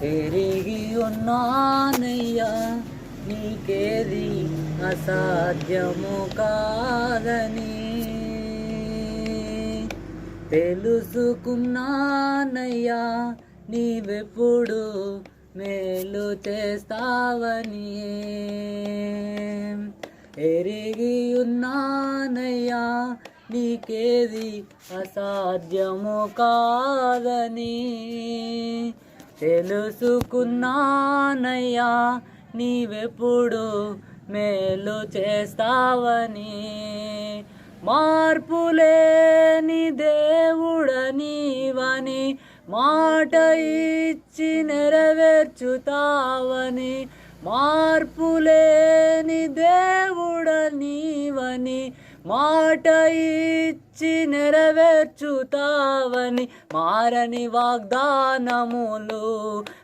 ఎరిగి ఉన్నానయ్యా నీకేది అసాధ్యము కాదని, తెలుసుకున్నానయ్యా నీవెప్పుడు మేలు చేస్తావని, ఎరిగి ఉన్నానయ్యా నీకేది అసాధ్యము కాదని, తెలుసుకున్నానయ్యా నీవెప్పుడు మేలు చేస్తావని, మార్పులేని దేవుడనీవని మాట ఇచ్చి నెరవేర్చుతావని, మార్పులేని దేవుడనీవని మాట ఇచ్చి నెరవేర్చుతావని, మారని వాగ్దానములు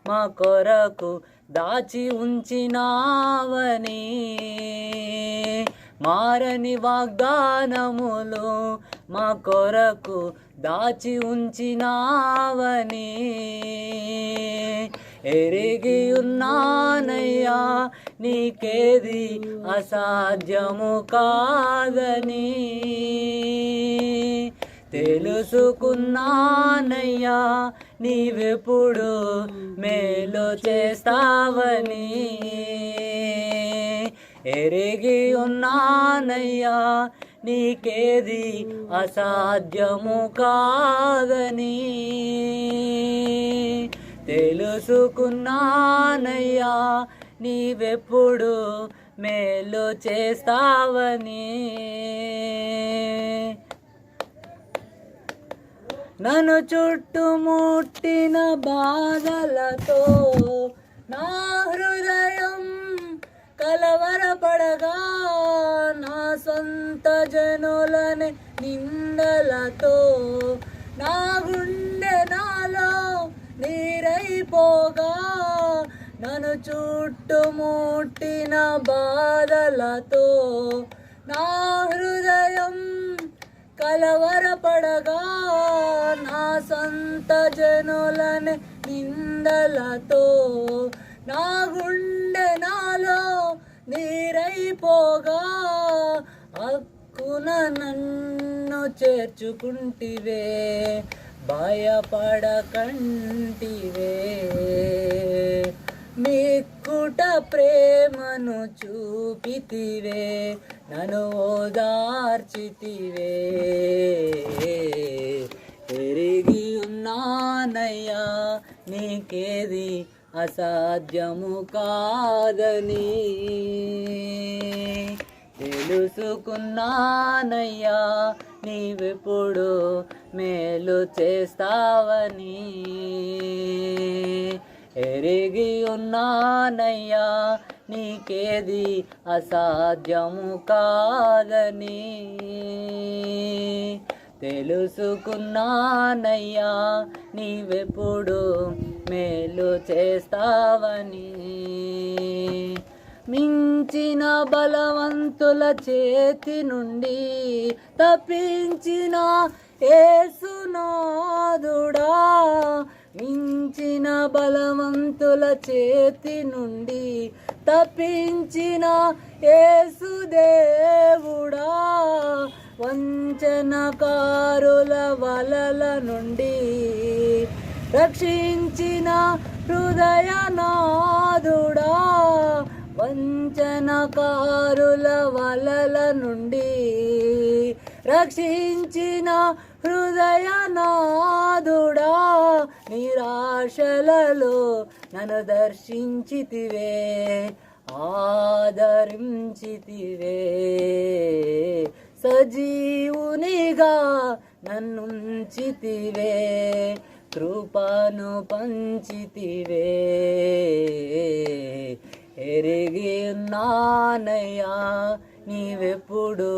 మా కొరకు దాచి ఉంచినావని, మారని వాగ్దానములు మా కొరకు దాచి ఉంచినావని, ఎరిగి ఉన్నానయ్యా నీకేది అసాధ్యము కాదని, తెలుసుకున్నానయ్యా నీవెప్పుడు మేలు చేస్తావని, ఎరిగి ఉన్నానయ్యా నీకేది అసాధ్యము కాదని, తెలుసుకున్నానయ్యా నీవెప్పుడు మేలు చేస్తావని, నన్ను చుట్టుముట్టిన బాధలతో నా హృదయం కలవరపడగా, నా సొంత జనులని నిందలతో నా గుండె నాలో నీరైపోగా, నన్ను చుట్టుముట్టిన బాధలతో నా హృదయం కలవరపడగా, నా సొంత జనులని నిందలతో నా గుండె నాలో నీరైపోగా, హక్కున నన్ను చేర్చుకుంటివే భయపడకంటివే, మిక్కుట ప్రేమను చూపితివే నన్ను ఓదార్చితివే, ఎరిగి ఉన్నానయ్యా నీకేది అసాధ్యము కాదని, తెలుసుకున్నానయ్యా నీవెప్పుడు మేలు చేస్తావని, ఎరిగి ఉన్నానయ్యా నీకేది అసాధ్యము కాదని, తెలుసుకున్నానయ్యా నీవెప్పుడు మేలు చేస్తావని, మించిన బలవంతుల చేతి నుండి తప్పించిన యేసునాథుడా, మించిన బలవంతుల చేతి నుండి తప్పించిన యేసుదేవుడా, వంచనకారుల వలల నుండి రక్షించిన హృదయనాథుడా, వంచనకారుల వలల నుండి రక్షించిన హృదయనాథుడా, నిరాశలలో నన్ను దర్శించితివే ఆదరించితివే, సజీవునిగా నన్నుంచితివే కృపను పంచితివే, ఎరిగి ఉన్నానయ్యా నీవెప్పుడు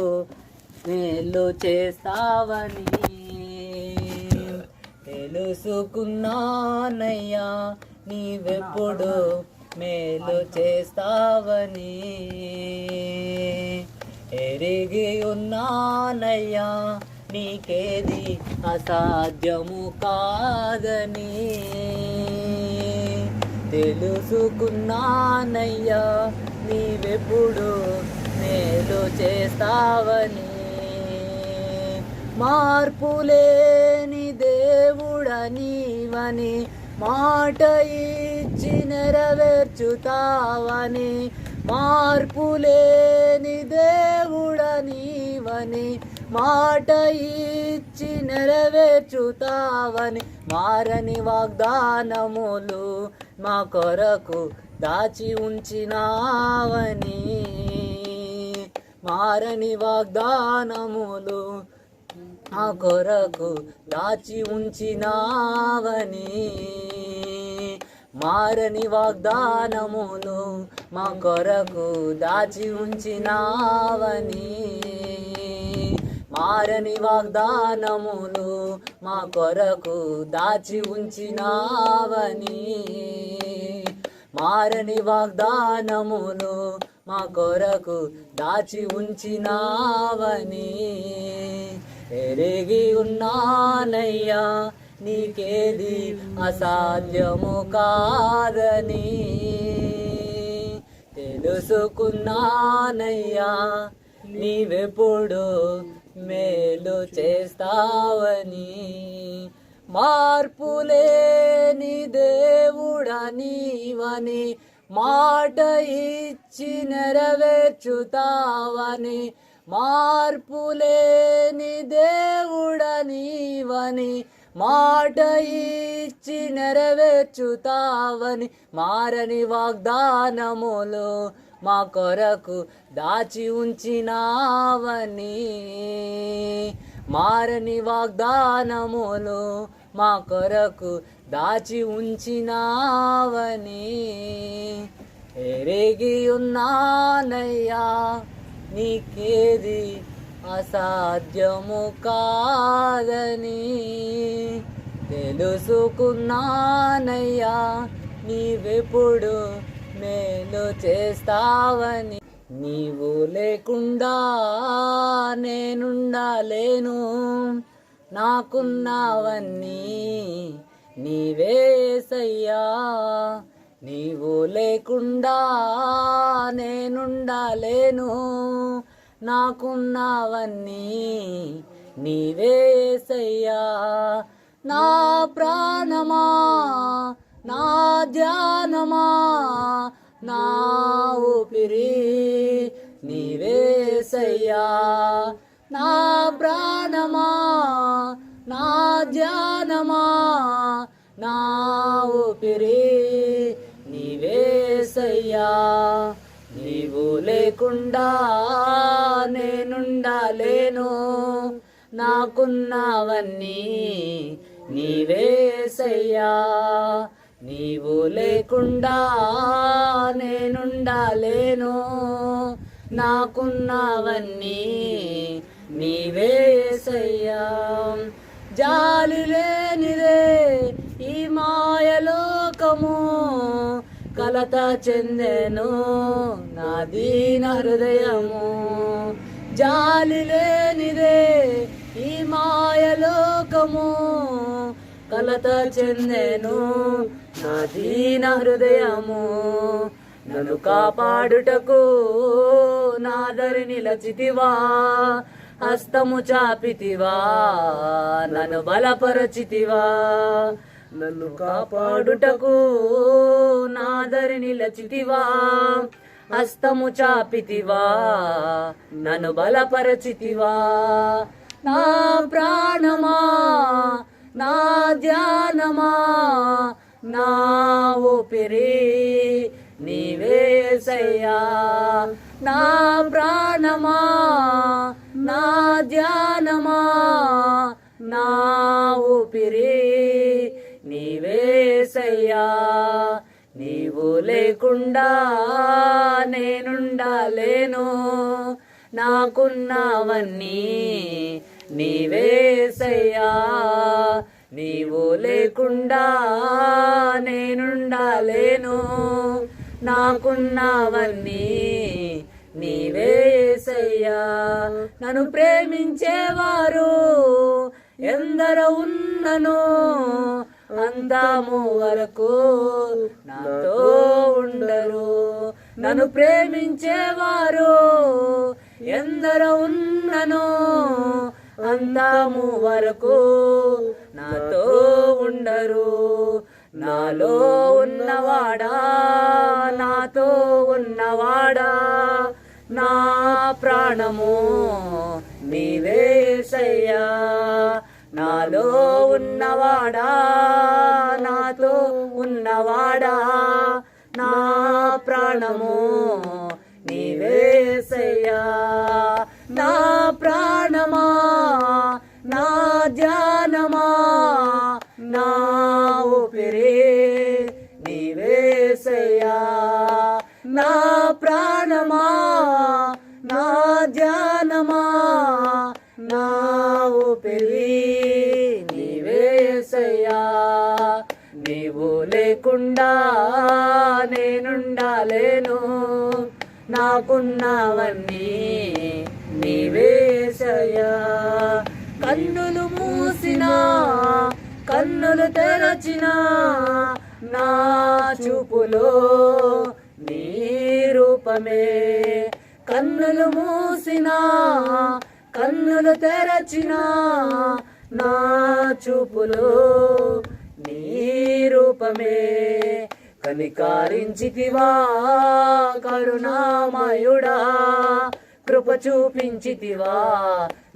మేలు చేస్తావని, తెలుసుకున్నానయ్యా నీవెప్పుడు మేలు చేస్తావని, ఎరిగి ఉన్నానయ్యా నీకేది అసాధ్యము కాదని. తెలుసుకున్నానయ్యా నీవెప్పుడు మేలు చేస్తావని. మార్పులేని దేవుడనీవని మాట ఇచ్చి నెరవేర్చుతావని. మార్పులేని దేవుడనీవని మాట ఇచ్చి నెరవేర్చుతావని. మారని వాగ్దానములు మా కొరకు దాచి ఉంచినావని. మారని వాగ్దానములు మా కొరకు దాచి ఉంచినావని. మారని వాగ్దానములు మా కొరకు దాచి ఉంచినావని. మారని వాగ్దానములు మా కొరకు దాచి ఉంచినావని. మారని వాగ్దానములు మా కొరకు దాచి ఉంచినావని. ఎరిగి ఉన్నానయ్యా నీకేది అసాధ్యము కాదని. తెలుసుకున్నానయ్యా నీవెప్పుడు మేలు చేస్తావని. మార్పులేని దేవుడనీవని మాట ఇచ్చి నెరవేర్చుతావని. మార్పులేని దేవుడనీవని మాట ఇచ్చి నెరవేర్చుతావని. మారని వాగ్దానములు మా కొరకు దాచి ఉంచినావని. మారని వాగ్దానములు మా కొరకు దాచి ఉంచినావని. ఎరిగి ఉన్నానయ్యా నీకేది అసాధ్యము కాదని. తెలుసుకున్నానయ్యా నీవెప్పుడు మేలు చేస్తావని. నీవు లేకుండా నేనుండలేను, నాకున్నవన్నీ నీవేసయ్యా. నీవు లేకుండా నేనుండలేను, నాకున్నవన్నీ నీవేసయ్యా. నా ప్రాణమా నా ధ్యానమా నా ఊపిరి నీవేసయ్యా. నా ప్రాణమా నా ధ్యానమా నా ఊపిరి నీవేసయ్యా. నీవు లేకుండా నేనుండలేను, నాకున్నవన్నీ నీవేసయ్యా. నీవు లేకుండా నేనుండలేను, నాకున్నవన్నీ నీవేసయ్యా. జాలి లేనిదే ఈ మాయలోకము, కలత చెందెను నా దీన హృదయము. జాలి లేనిదే ఈ మాయలోకము, కలత చెందెను నా దీన హృదయము. నన్ను కాపాడుటకు నాదరి నిలచితివా, హస్తము చాపితివా, నన్ను బలపరచితివా. నన్ను కాపాడుటకు నాదరి నిలచితివా, హస్తము చాపితివా, నన్ను బలపరచితివా. నా ప్రాణమా నా ధ్యానమా నా ఊపిరి నీవేసయ్యా. నా ప్రాణమా నా ధ్యానమా నా ఊపిరి నీవేసయ్యా. నీవు లేకుండా నేనుండలేను, నాకున్నవన్నీ నీవేసయ్యా. నీవు లేకుండా నేనుండలేను, నాకున్నవన్నీ నీవేసయ్యా. నన్ను ప్రేమించేవారు ఎందరో ఉన్నను, అంతము వరకు నాతో ఉండరు. నన్ను ప్రేమించేవారు ఎందరో ఉన్నను, అంతము వరకు నాతో ఉండరు. నాలో ఉన్నవాడా, నాతో ఉన్నవాడా, నా ప్రాణము నీవే యేసయ్యా. నాలో ఉన్నవాడా, నాతో ఉన్నవాడా, నా ప్రాణము నీవే యేసయ్యా. నా ప్రాణమా, నా ధ్యానమా, నా ఊపిరి నీవే యేసయ్యా. నా ప్రాణమా, నా ధ్యానమా, నా ఊపిరి నీవే యేసయ్యా. నీవు లేకుండా నేనుండాలేను, నాకున్నవన్నీ నీవే యేసయ్యా. కన్నులు మూసినా కన్నులు తెరచినా నా చూపులో నీ రూపమే. కన్నులు మూసినా కన్నులు తెరచినా నా చూపులో నీ రూపమే. కనికారించితివా కరుణామయుడా, కృప చూపించితివా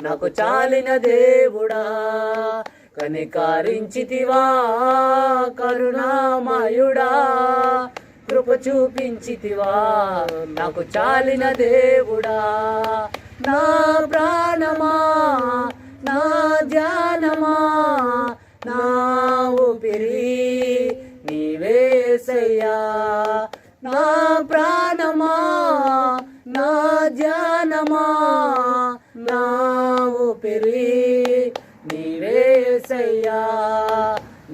నాకు చాలిన దేవుడా. కనికారించితివా కరుణామయుడా, కృప చూపించితివా నాకు చాలిన దేవుడా. నా ప్రాణమా, నా ధ్యానమా, నా ఊపిరి నీవే యేసయ్యా. నా ప్రాణమా, నా ధ్యానమా, నా ఊపిరి నీవే యేసయ్యా.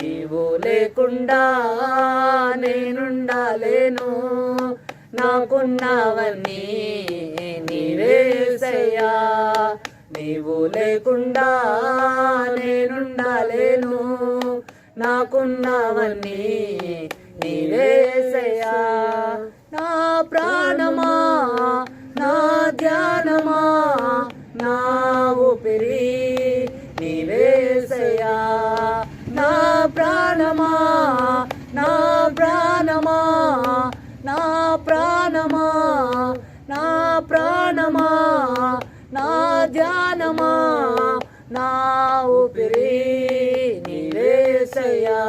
నీవు లేకుండా నేనుండాలేను, నాకున్నవన్నీ నీవే యేసయ్యా. నీవు లేకుండా నేనుండాలేను, నాకున్నవన్నీ నీవే యేసయ్యా. నా ప్రాణమా, నా ధ్యానమా, నా ఊపిరి నీవే యేసయ్యా. నా ప్రాణమా, నా ప్రాణమా, నా ప్రాణమా, నా ప్రాణమా, నా ధ్యానమా, నా ఊపిరి నీవే యేసయ్యా.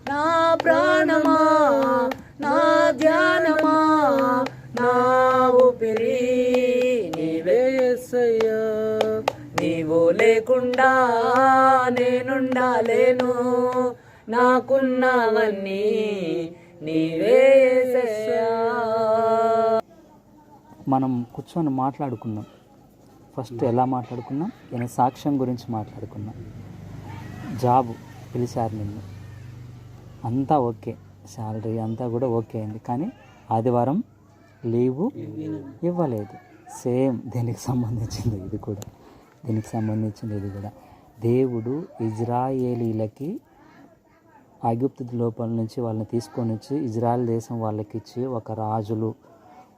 నా ప్రాణమా, నా ధ్యానమా, నా ఊపిరి నీవే యేసయ్యా. నీవు లేకుండా నేనుండాలేను, నాకున్నవన్నీ నీవే యేసయ్యా. మనం కూర్చొని మాట్లాడుకున్నాం. ఫస్ట్ ఎలా మాట్లాడుకున్నాం? ఈయన సాక్ష్యం గురించి మాట్లాడుకున్నాం. జాబ్ పిలిచారు నిన్ను, అంతా ఓకే, శాలరీ అంతా కూడా ఓకే అయింది, కానీ ఆదివారం లీవు ఇవ్వలేదు. సేమ్ దీనికి సంబంధించింది ఇది కూడా, దీనికి సంబంధించింది ఇది కూడా. దేవుడు ఇజ్రాయేలీలకి ఐగుప్తు లోపల నుంచి వాళ్ళని తీసుకొని వచ్చి ఇజ్రాయెల్ దేశం వాళ్ళకి ఇచ్చి ఒక రాజులు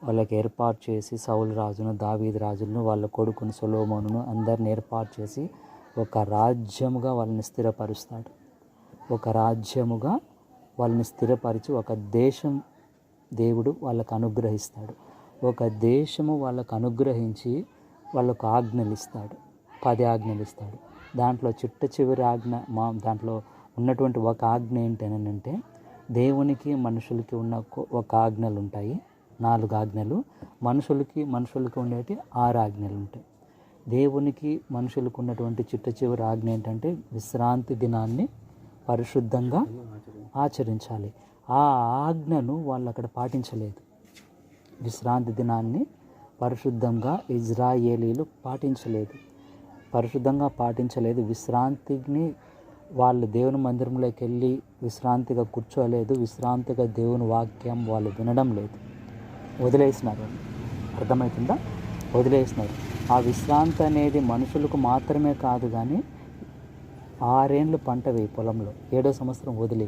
వాళ్ళకి ఏర్పాటు చేసి, సౌలు రాజును, దావీదు రాజులను, వాళ్ళ కొడుకును సొలొమోనును అందరిని ఏర్పాటు చేసి ఒక రాజ్యముగా వాళ్ళని స్థిరపరుస్తాడు. ఒక రాజ్యముగా వాళ్ళని స్థిరపరిచి ఒక దేశం దేవుడు వాళ్ళకు అనుగ్రహిస్తాడు. ఒక దేశము వాళ్ళకు అనుగ్రహించి వాళ్ళకు ఆజ్ఞలు ఇస్తాడు, 10 ఆజ్ఞలు ఇస్తాడు. దాంట్లో చిట్ట చివరి ఆజ్ఞ దాంట్లో ఉన్నటువంటి ఒక ఆజ్ఞ ఏంటనంటే, దేవునికి మనుషులకి ఉన్న ఒక ఆజ్ఞలు ఉంటాయి, 4 ఆజ్ఞలు. మనుషులకి ఉండేటి 6 ఆజ్ఞలు ఉంటాయి. దేవునికి మనుషులకు ఉన్నటువంటి చిట్ట చివరి ఆజ్ఞ ఏంటంటే విశ్రాంతి దినాన్ని పరిశుద్ధంగా ఆచరించాలి. ఆ ఆజ్ఞను వాళ్ళు అక్కడ పాటించలేదు. విశ్రాంతి దినాన్ని పరిశుద్ధంగా ఇజ్రాయేలీలు పరిశుద్ధంగా పాటించలేదు. విశ్రాంతిని వాళ్ళు దేవుని మందిరంలోకి వెళ్ళి విశ్రాంతిగా కూర్చోలేదు. విశ్రాంతిగా దేవుని వాక్యం వాళ్ళు వినడం లేదు, వదిలేసినారు. అర్థమవుతుందా? వదిలేసినారు. ఆ విశ్రాంతి అనేది మనుషులకు మాత్రమే కాదు, కానీ 6 ఏండ్లు పంట వేయి పొలంలో, 7వ సంవత్సరం వదిలి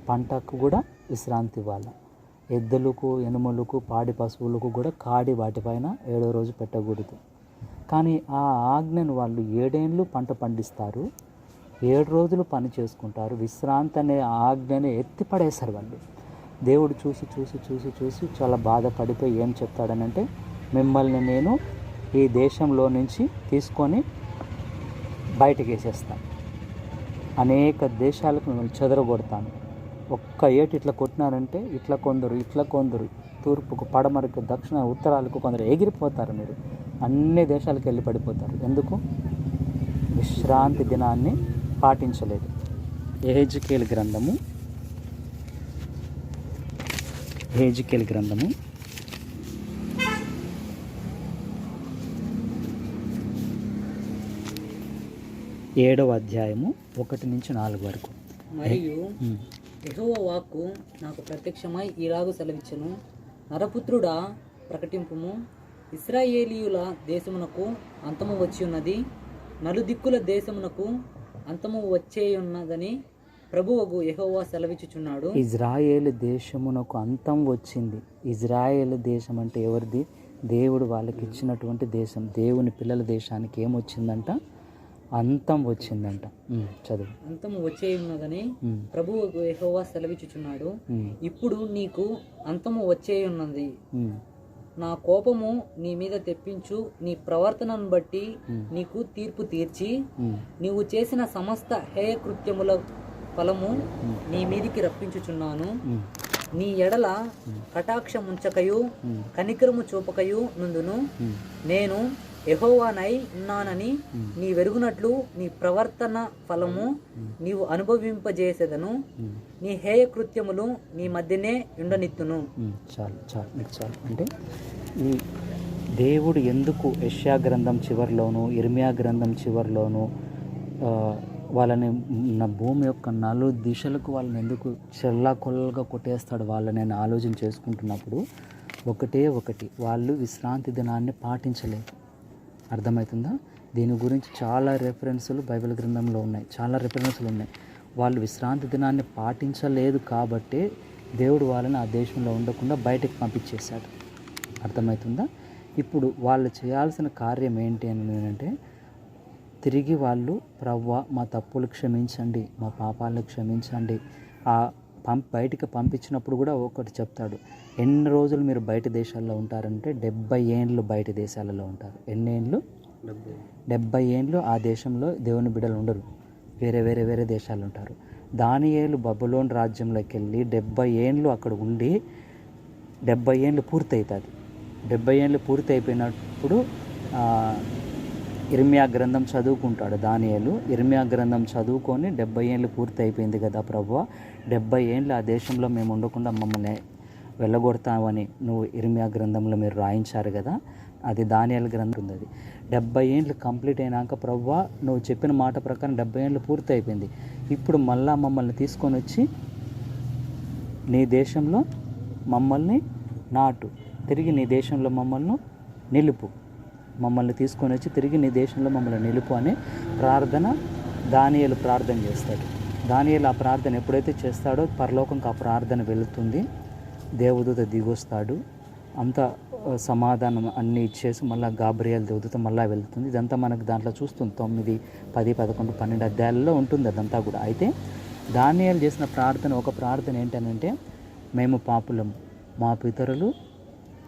పంటకు కూడా విశ్రాంతి ఇవ్వాలి. ఎద్దులకు, ఎనుములకు, పాడి పశువులకు కూడా కాడి వాటిపైన 7వ రోజు పెట్టకూడదు. కానీ ఆ ఆజ్ఞను వాళ్ళు 7 ఏండ్లు పంట పండిస్తారు, 7 రోజులు పని చేసుకుంటారు. విశ్రాంతి అనే ఆజ్ఞని ఎత్తిపడేశారు వాళ్ళు. దేవుడు చూసి చూసి చూసి చూసి చాలా బాధపడిపోయి ఏం చెప్తాడనంటే, మిమ్మల్ని నేను ఈ దేశంలో నుంచి తీసుకొని బయటకు వేసేస్తాను, అనేక దేశాలకు మిమ్మల్ని చెదరగొడతాను. ఒక్క ఏటు ఇట్లా కొట్టినారంటే ఇట్లా కొందరు తూర్పుకు, పడమరకు, దక్షిణ, ఉత్తరాలకు కొందరు ఎగిరిపోతారు. మీరు అన్ని దేశాలకు వెళ్ళి పడిపోతారు. ఎందుకు? విశ్రాంతి దినాన్ని పాటించలేదు. యెహెజ్కేలు గ్రంథము 7వ అధ్యాయము 1-4 వరకు. మరియు యెహోవా వాక్కు నాకు ప్రత్యక్షమై ఈలాగు సెలవిచ్చెను, నరపుత్రుడా, ప్రకటింపుము, ఇశ్రాయేలీయుల దేశమునకు అంతము వచ్చి ఉన్నది, నలుదిక్కుల దేశమునకు అంతము వచ్చేయున్నదని ప్రభువగు యెహోవా సెలవిచ్చుచున్నాడు. ఇజ్రాయేలు దేశమునకు అంతం వచ్చింది. ఇజ్రాయేలు దేశం అంటే ఎవరిది? దేవుడు వాళ్ళకి ఇచ్చినటువంటి దేశం. దేవుని పిల్లల దేశానికి ఏమొచ్చిందంట? అంతం వచ్చిందంట. చదువు. అంతము వచ్చేయున్నదని ప్రభువగు యెహోవా సెలవిచ్చుచున్నాడు. ఇప్పుడు నీకు అంతము వచ్చేయున్నది. నా కోపము నీ మీద తెప్పించు నీ ప్రవర్తనను బట్టి నీకు తీర్పు తీర్చి, నీవు చేసిన సమస్త హేయ కృత్యముల ఫలము నీ మీదికి రప్పించుచున్నాను. నీ ఎడల కటాక్షముంచకయు కనికరము చూపకయు నుండును. నేను యెహోవానై ఉన్నానని నీ వెరుగునట్లు నీ ప్రవర్తన ఫలము నీవు అనుభవింపజేసేదను. నీ హేయ కృత్యములు నీ మధ్యనే ఉండనిత్తును. చాలు. అంటే ఈ దేవుడు ఎందుకు యెషయా గ్రంథం చివరిలోను, ఇర్మియా గ్రంథం చివరిలోను వాళ్ళని భూమి యొక్క 4 దిశలకు వాళ్ళని ఎందుకు చెల్లాకొల్లగా కొట్టేస్తాడు వాళ్ళని నేను ఆలోచన చేసుకుంటున్నప్పుడు ఒకటి, వాళ్ళు విశ్రాంతి దినాన్ని పాటించలేదు. అర్థమవుతుందా? దీని గురించి చాలా రెఫరెన్సులు బైబిల్ గ్రంథంలో ఉన్నాయి, చాలా రెఫరెన్సులు ఉన్నాయి. వాళ్ళు విశ్రాంతి దినాన్ని పాటించలేదు కాబట్టే దేవుడు వాళ్ళని ఆ దేశంలో ఉండకుండా బయటకు పంపించేశాడు. అర్థమవుతుందా? ఇప్పుడు వాళ్ళు చేయాల్సిన కార్యం ఏంటి అని అంటే, తిరిగి వాళ్ళు ప్రవ్వా మా తప్పులు క్షమించండి, మా పాపాలను క్షమించండి. బయటికి పంపించినప్పుడు కూడా ఒకటి చెప్తాడు, ఎన్ని రోజులు మీరు బయట దేశాల్లో ఉంటారంటే 70 ఏండ్లు బయట దేశాలలో ఉంటారు. ఎన్ని ఏండ్లు? 70 ఏండ్లు ఆ దేశంలో దేవుని బిడ్డలు ఉండరు, వేరే దేశాలు ఉంటారు. దానియేలు బబులోన్ రాజ్యంలోకి వెళ్ళి 70 ఏండ్లు అక్కడ ఉండి 70 ఏండ్లు పూర్తి అవుతుంది. 70 ఏండ్లు పూర్తి అయిపోయినప్పుడు ఇర్మియా గ్రంథం చదువుకుంటాడు దానియేలు. ఇర్మియా గ్రంథం చదువుకొని 70 ఏండ్లు పూర్తి అయిపోయింది కదా ప్రభువా, 70 ఏండ్లు ఆ దేశంలో మేము ఉండకుండా మమ్మల్ని వెళ్ళగొడతామని నువ్వు ఇర్మియా గ్రంథంలో మీరు రాయించారు కదా, అది దానియేలు గ్రంథం ఉంది. 70 ఏండ్లు కంప్లీట్ అయినాక ప్రభువా నువ్వు చెప్పిన మాట ప్రకారం 70 ఏండ్లు పూర్తి అయిపోయింది, ఇప్పుడు మళ్ళా మమ్మల్ని తీసుకొని వచ్చి నీ దేశంలో మమ్మల్ని నాటు, తిరిగి నీ దేశంలో మమ్మల్ని నిలుపు, మమ్మల్ని తీసుకొని వచ్చి తిరిగి నీ దేశంలో మమ్మల్ని నిలుపు అనే ప్రార్థన దానియేలు ప్రార్థన చేస్తాడు. దానియేలు ఆ ప్రార్థన ఎప్పుడైతే చేస్తాడో పరలోకంకి ఆ ప్రార్థన వెళుతుంది, దేవదూత దిగొస్తాడు, అంత సమాధానం అన్నీ ఇచ్చేసి మళ్ళీ గాబ్రియేల్ దేవదూత మళ్ళీ వెళ్తుంది. ఇదంతా మనకు దాంట్లో చూస్తుంది 9, 10, 11, 12 అధ్యాయాలలో ఉంటుంది అదంతా కూడా. అయితే దానియేలు చేసిన ప్రార్థన ఒక ప్రార్థన ఏంటనంటే, మేము పాపులము, మా పితరులు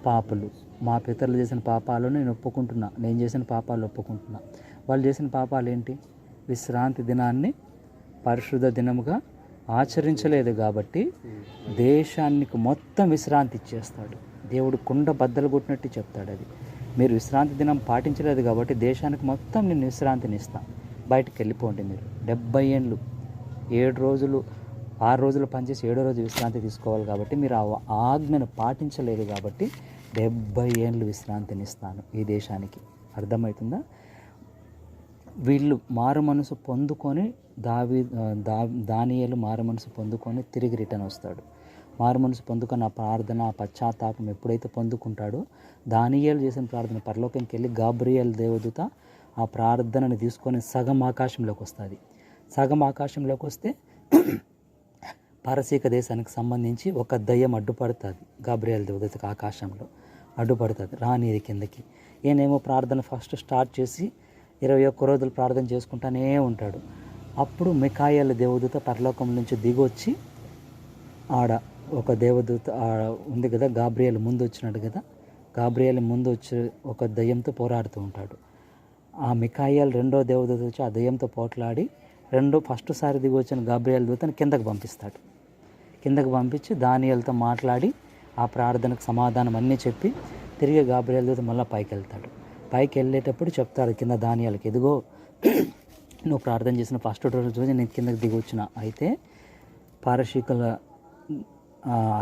పాపులు, మా పితరులు చేసిన పాపాలు నేను ఒప్పుకుంటున్నా, నేను చేసిన పాపాలు ఒప్పుకుంటున్నా. వాళ్ళు చేసిన పాపాలు ఏంటి? విశ్రాంతి దినాన్ని పరిశుద్ధ దినముగా ఆచరించలేదు కాబట్టి దేశానికి మొత్తం విశ్రాంతి ఇచ్చేస్తాడు దేవుడు. కుండ బద్దలు కొట్టినట్టు చెప్తాడు అది. మీరు విశ్రాంతి దినం పాటించలేదు కాబట్టి దేశానికి మొత్తం నేను విశ్రాంతిని ఇస్తాను, బయటకు వెళ్ళిపోండి మీరు. 70 ఏండ్లు 7 రోజులు 6 రోజులు పనిచేసి 7వ రోజు విశ్రాంతి తీసుకోవాలి కాబట్టి మీరు ఆ ఆజ్ఞను పాటించలేదు కాబట్టి 70 ఏండ్లు విశ్రాంతిని ఇస్తాను ఈ దేశానికి. అర్థమవుతుందా? వీళ్ళు మారు మనసు పొందుకొని దానియేలు మారు మనసు పొందుకొని తిరిగి రిటర్న్ వస్తాడు. మారు మనసు పొందుకొని ఆ ప్రార్థన, ఆ పశ్చాత్తాపం ఎప్పుడైతే పొందుకుంటాడో దానియేలు చేసిన ప్రార్థన పరలోకంకి వెళ్ళి గాబ్రియేల్ దేవదూత ఆ ప్రార్థనని తీసుకొని సగం ఆకాశంలోకి వస్తుంది. సగం ఆకాశంలోకి వస్తే పారసీక దేశానికి సంబంధించి ఒక దయ్యం అడ్డుపడుతుంది. గాబ్రియల్ దూతకు ఆకాశంలో అడ్డుపడుతుంది, రానిది కిందకి. ఈయనేమో ప్రార్థన ఫస్ట్ స్టార్ట్ చేసి 21 రోజులు ప్రార్థన చేసుకుంటానే ఉంటాడు. అప్పుడు మిఖాయేలు దేవదూత పరలోకం నుంచి దిగొచ్చి ఆడ ఒక దేవదూత ఉంది కదా, గాబ్రియల్ ముందు వచ్చినాడు కదా, గాబ్రియల్ ముందు వచ్చి ఒక దయ్యంతో పోరాడుతూ ఉంటాడు. ఆ మిఖాయేల్ రెండో దేవదూత వచ్చి ఆ దయ్యంతో పోట్లాడి ఫస్ట్ సారి దిగి వచ్చిన గాబ్రియల్ దూతను కిందకు పంపిస్తాడు. కిందకు పంపించి దానియేలుతో మాట్లాడి ఆ ప్రార్థనకు సమాధానం అన్నీ చెప్పి తిరిగి గాబ్రియల్ దూత మళ్ళీ పైకి వెళ్తాడు. పైకి వెళ్ళేటప్పుడు చెప్తాడు కింద దానియేలుకి, ఎదుగో నువ్వు ప్రార్థన చేసిన ఫస్ట్ రోజు నేను కిందకి దిగి వచ్చిన, అయితే పారసీకుల